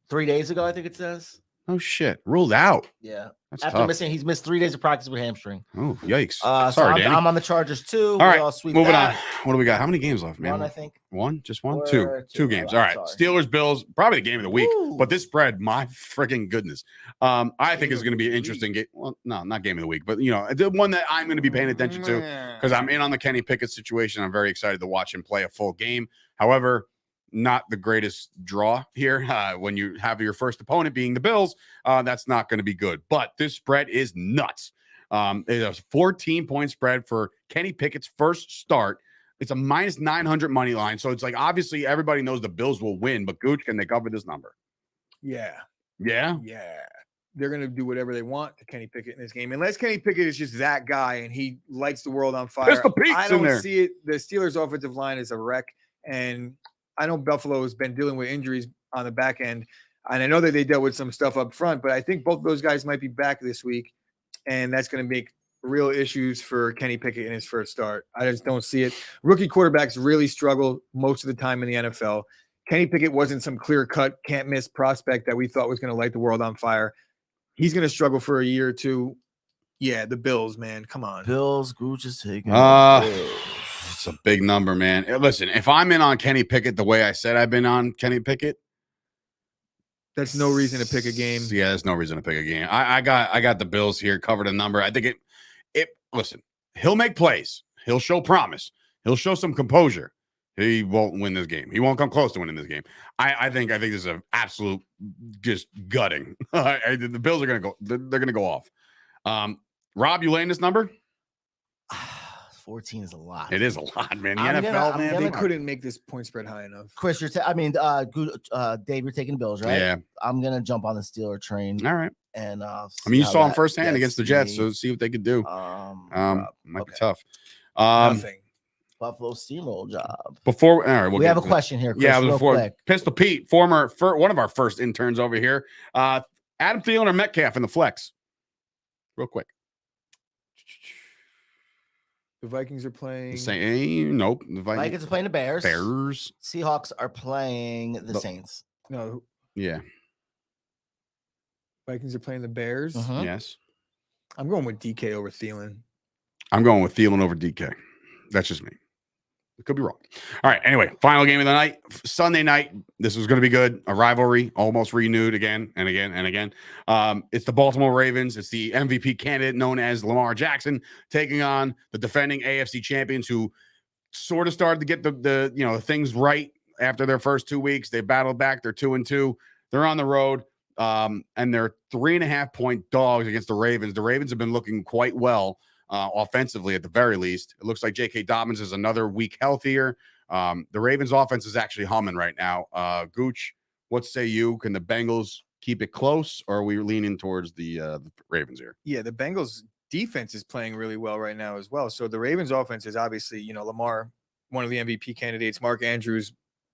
3 days ago, I think it says. Oh, shit. Ruled out. Yeah. That's After tough. he's missed 3 days of practice with hamstring. Oh, yikes. Sorry, Danny. I'm on the Chargers too. All right, moving on. What do we got? How many games left, man? One, I think. One? Just one? Or Two games. All right. Sorry. Steelers, Bills, probably the game of the week. Ooh. But this spread, my freaking goodness. I think it's going to be an interesting game. Well, no, not game of the week, but, the one that I'm going to be paying attention to because I'm in on the Kenny Pickett situation. I'm very excited to watch him play a full game. However, not the greatest draw here. When you have your first opponent being the Bills, that's not going to be good. But this spread is nuts. It's a 14-point spread for Kenny Pickett's first start. It's a minus 900 money line. So it's like, obviously, everybody knows the Bills will win, but Gooch, can they cover this number? Yeah. Yeah? Yeah. They're going to do whatever they want to Kenny Pickett in this game. Unless Kenny Pickett is just that guy and he lights the world on fire. I don't see it. The Steelers' offensive line is a wreck. And I know Buffalo has been dealing with injuries on the back end. And I know that they dealt with some stuff up front, but I think both those guys might be back this week. And that's going to make real issues for Kenny Pickett in his first start. I just don't see it. Rookie quarterbacks really struggle most of the time in the NFL. Kenny Pickett wasn't some clear-cut, can't-miss prospect that we thought was going to light the world on fire. He's going to struggle for a year or two. Yeah, the Bills, man. Come on. Bills, Gooch is taking it's a big number, man. Listen, if I'm in on Kenny Pickett the way I said I've been on Kenny Pickett, that's no reason to pick a game. Yeah, there's no reason to pick a game. I got the Bills here, covered a number. I think listen, he'll make plays. He'll show promise. He'll show some composure. He won't win this game. He won't come close to winning this game. I think this is an absolute just gutting. The Bills are gonna go. They're gonna go off. Rob, you laying this number? 14 is a lot. It is a lot, man. The NFL, man, they couldn't make this point spread high enough. Chris, Dave, you're taking the Bills, right? Yeah. I'm gonna jump on the Steeler train. All right. And you saw him firsthand against the Jets, so see what they could do. Might be tough. Nothing. Buffalo steamroll job. All right, we have a question here, Chris, yeah, before quick. Pistol Pete, one of our first interns over here. Adam Thielen or Metcalf in the flex? Real quick. The Vikings are playing. Nope. The Vikings are playing the Bears. Bears. Seahawks are playing the Saints. No. Yeah. Vikings are playing the Bears. Yes. I'm going with DK over Thielen. I'm going with Thielen over DK. That's just me. It could be wrong. All right. Anyway, final game of the night, Sunday night. This was going to be good. A rivalry almost renewed again and again and again. It's the Baltimore Ravens. It's the MVP candidate known as Lamar Jackson taking on the defending AFC champions who sort of started to get the things right after their first 2 weeks. They battled back. They're 2-2. They're on the road. And they're 3.5-point dogs against the Ravens. The Ravens have been looking quite well. Offensively, at the very least. It looks like J.K. Dobbins is another week healthier. The Ravens' offense is actually humming right now. Gooch, what say you? Can the Bengals keep it close, or are we leaning towards the Ravens here? Yeah, the Bengals' defense is playing really well right now as well. So the Ravens' offense is obviously, Lamar, one of the MVP candidates. Mark Andrews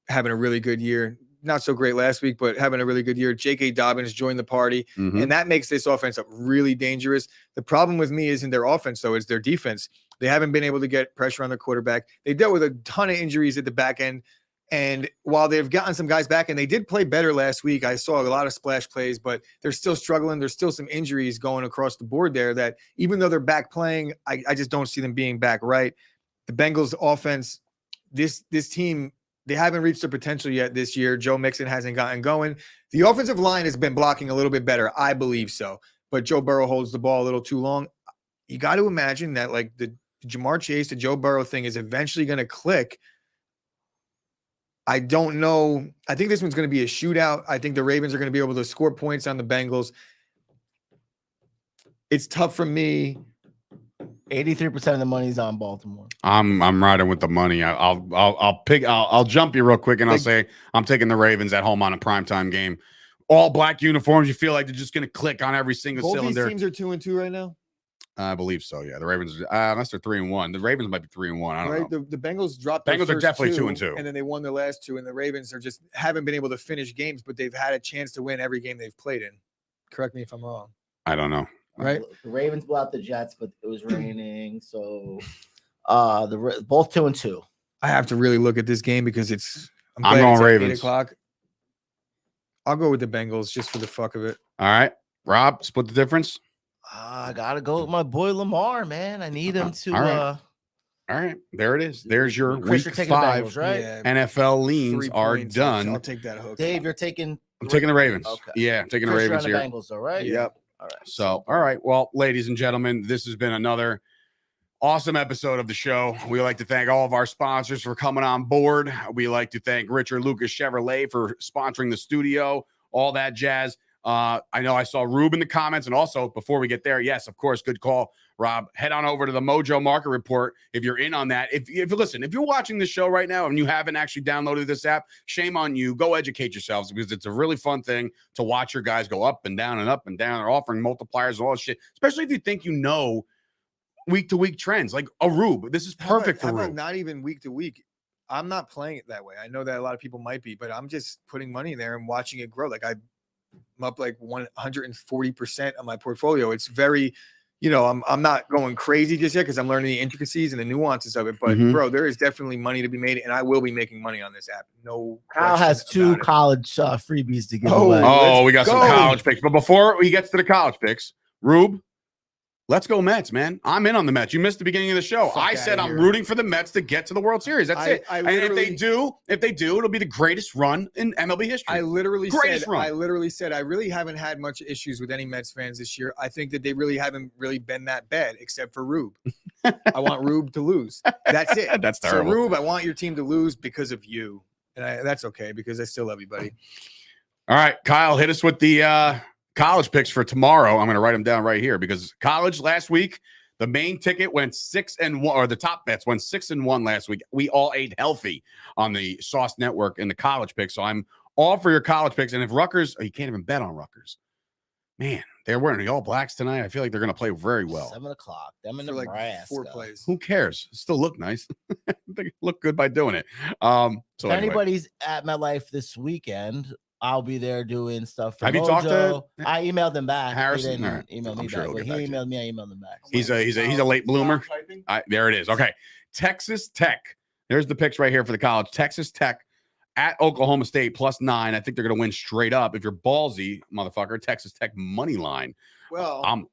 having a really good year. Not so great last week, but having a really good year. J.K. Dobbins joined the party, and that makes this offense really dangerous. The problem with me isn't their offense, though. It's their defense. They haven't been able to get pressure on their quarterback. They dealt with a ton of injuries at the back end, and while they've gotten some guys back, and they did play better last week, I saw a lot of splash plays, but they're still struggling. There's still some injuries going across the board there that even though they're back playing, I just don't see them being back right. The Bengals offense, this team, they haven't reached their potential yet this year. Joe Mixon hasn't gotten going. The offensive line has been blocking a little bit better. I believe so. But Joe Burrow holds the ball a little too long. You got to imagine that like the Jamar Chase to Joe Burrow thing is eventually going to click. I don't know. I think this one's going to be a shootout. I think the Ravens are going to be able to score points on the Bengals. It's tough for me. 83% of the money's on Baltimore. I'm riding with the money. I'll jump you real quick and I'll say I'm taking the Ravens at home on a primetime game. All black uniforms. You feel like they're just going to click on every single cylinder. These teams are 2-2 right now. I believe so. Yeah, the Ravens, unless they're 3-1, the Ravens might be 3-1. I don't know. The Bengals dropped. Bengals are definitely 2-2, and then they won their last 2. And the Ravens haven't been able to finish games, but they've had a chance to win every game they've played in. Correct me if I'm wrong. I don't know. Right? The Ravens blew out the Jets, but it was raining, so both 2-2. I have to really look at this game because I'm going Ravens. 8 o'clock. I'll go with the Bengals just for the fuck of it. All right, Rob, split the difference. I gotta go with my boy Lamar, man. I need him to. All right, there it is. There's your Chris, week 5 Bengals, right? Yeah, NFL leans are done. I'll take that hook. Dave, you're taking. I'm taking the Ravens. Okay. Yeah, I'm taking Chris, the Ravens here. Bengals, all right. Yep. All right. So, all right. Well, ladies and gentlemen, this has been another awesome episode of the show. We like to thank all of our sponsors for coming on board. We like to thank Richard Lucas Chevrolet for sponsoring the studio, all that jazz. I know I saw Rube in the comments. And also, before we get there, yes, of course, good call, Rob. Head on over to the Mojo Market Report if you're in on that. If you're watching this show right now and you haven't actually downloaded this app, shame on you. Go educate yourselves because it's a really fun thing to watch your guys go up and down and up and down. They're offering multipliers and all this shit, especially if you think you know week-to-week trends. Like a Rube. This is perfect for Rube. Not even week to week. I'm not playing it that way. I know that a lot of people might be, but I'm just putting money in there and watching it grow. Like I'm up like 140% on my portfolio. It's very, I'm not going crazy just yet because I'm learning the intricacies and the nuances of it. But bro, there is definitely money to be made, and I will be making money on this app. No, Kyle has 2 college freebies to give away. Oh, we got some college picks. But before he gets to the college picks, Rube, let's go Mets, man. I'm in on the Mets. You missed the beginning of the show. I said I'm rooting for the Mets to get to the World Series. That's it. And if they do, it'll be the greatest run in MLB history. I literally said I really haven't had much issues with any Mets fans this year. I think that they really haven't really been that bad, except for Rube. I want Rube to lose. That's it. That's terrible. So Rube, I want your team to lose because of you. And that's okay because I still love you, buddy. All right, Kyle, hit us with the college picks for tomorrow. I'm going to write them down right here because college last week, the main ticket went 6-1, or the top bets went 6-1 last week. We all ate healthy on the Sauce Network in the college picks. So I'm all for your college picks. And if Rutgers, you can't even bet on Rutgers. Man, they're wearing the All Blacks tonight. I feel like they're going to play very well. 7 o'clock. Them in the like 4 plays. Who cares? Still look nice. They look good by doing it. So if anybody's at MetLife this weekend, I'll be there doing stuff. Have you talked to? I emailed them back. Harrison? He didn't email me back. But he emailed me. I emailed him back. He's a late bloomer. There it is. Okay. Texas Tech. There's the picks right here for the college. Texas Tech at Oklahoma State +9. I think they're going to win straight up. If you're ballsy, motherfucker, Texas Tech money line. Well,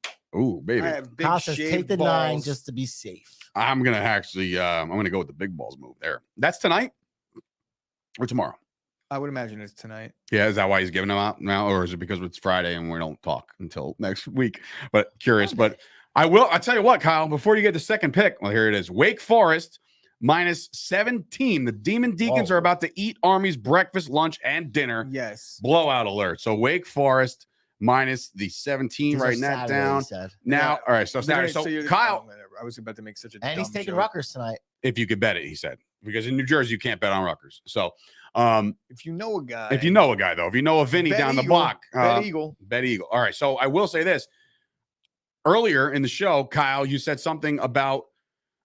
baby. I have big says take the balls. 9 just to be safe. I'm going to actually, I'm going to go with the big balls move there. That's tonight or tomorrow? I would imagine it's tonight. Yeah, is that why he's giving them out now, or is it because it's Friday and we don't talk until next week? But curious. But I'll tell you what, Kyle, before you get the second pick, well, here it is. Wake Forest -17. The Demon Deacons are about to eat Army's breakfast, lunch, and dinner. Yes. Blowout alert. So Wake Forest minus the 17, writing that down. Now, all right. So Kyle, I was about to make such a and he's taking joke. Rutgers tonight. If you could bet it, he said, because in New Jersey you can't bet on Rutgers. So if you know a guy, though, if you know a Vinny down the block, bet Eagle. All right. So I will say this. Earlier in the show, Kyle, you said something about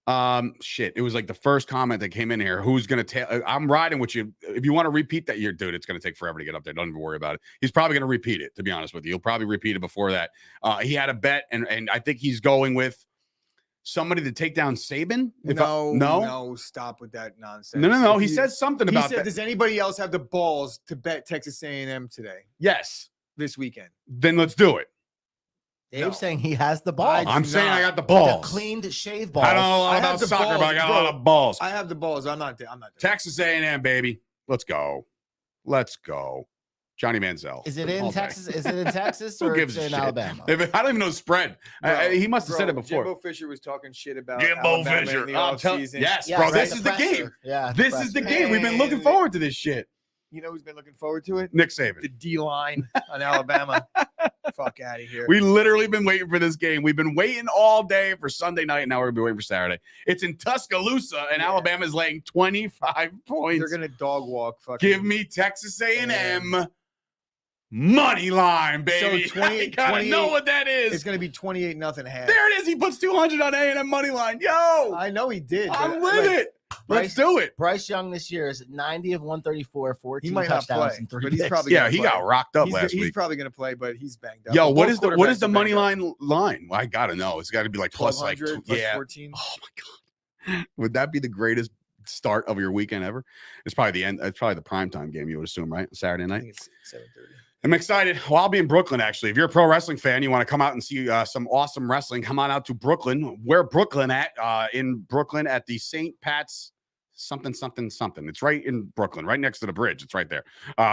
it was like the first comment that came in here. Who's gonna tell? I'm riding with you. If you want to repeat that, dude, it's gonna take forever to get up there. Don't even worry about it. He's probably gonna repeat it, to be honest with you. He'll probably repeat it before that. He had a bet, and I think he's going with somebody to take down Saban. No, stop with that nonsense. No. He said something about that. Does anybody else have the balls to bet Texas A&M today? Yes, this weekend. Then let's do it. Dave's saying he has the balls. I'm saying I got the balls. The cleaned shave balls. I don't know a lot about soccer, but I got a lot of balls. I have the balls. I'm not there. Texas A&M, baby. Let's go. Johnny Manziel. Is it in Texas? Is it in Texas or is it in Alabama? I don't even know the spread. He must have said it before. Jimbo Fisher was talking shit about Jimbo Alabama Fisher. in the offseason. Yes, bro. This is the game. Yeah, this is the game. We've been looking forward to this shit. You know who's been looking forward to it? Nick Saban. The D-line on Alabama. Fuck out of here. We literally been waiting for this game. We've been waiting all day for Sunday night, and now we're going to be waiting for Saturday. It's in Tuscaloosa, and Alabama's laying 25 points. They're going to dog walk. Give me Texas A&M money line, baby. So 20, I know what that is. It's going to be 28-0 half. There it is. He puts 200 on A&M money line. Yo. I know he did. I'm with it. Let's do it. Bryce Young this year is 90 of 134, 14 touchdowns and 3 but he's picks. probably he got rocked up last week. He's probably going to play, but he's banged up. Yo, what is the money line? Well, I got to know. It's got to be like plus 14. Oh my god. Would that be the greatest start of your weekend ever? It's probably the end. It's probably the primetime game, you would assume, right? Saturday night. I think it's 7:30. I'm excited. Well, I'll be in Brooklyn, actually. If you're a pro wrestling fan, you want to come out and see some awesome wrestling, come on out to Brooklyn. Where Brooklyn at? In Brooklyn at the St. Pat's something. It's right in Brooklyn, right next to the bridge. It's right there.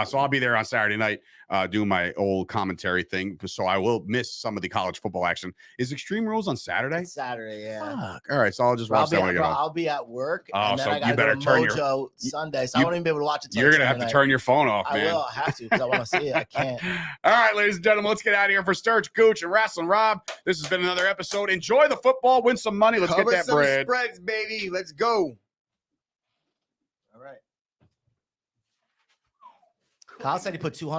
So I'll be there on Saturday night doing my old commentary thing. So I will miss some of the college football action. Is Extreme Rules on Saturday? It's Saturday, yeah. Fuck. All right, so I'll just watch that when I get home. I'll be at work. Oh, and then so I you better turn your Sunday, so I won't even be able to watch it. You're gonna have to turn your phone off, man. I will. I have to because I want to see it. I can't. All right, ladies and gentlemen, let's get out of here for Sturch Gooch and Wrestling Rob. This has been another episode. Enjoy the football, win some money. Let's get that bread. Spreads, baby. Let's go. All right. Kyle said he put 200.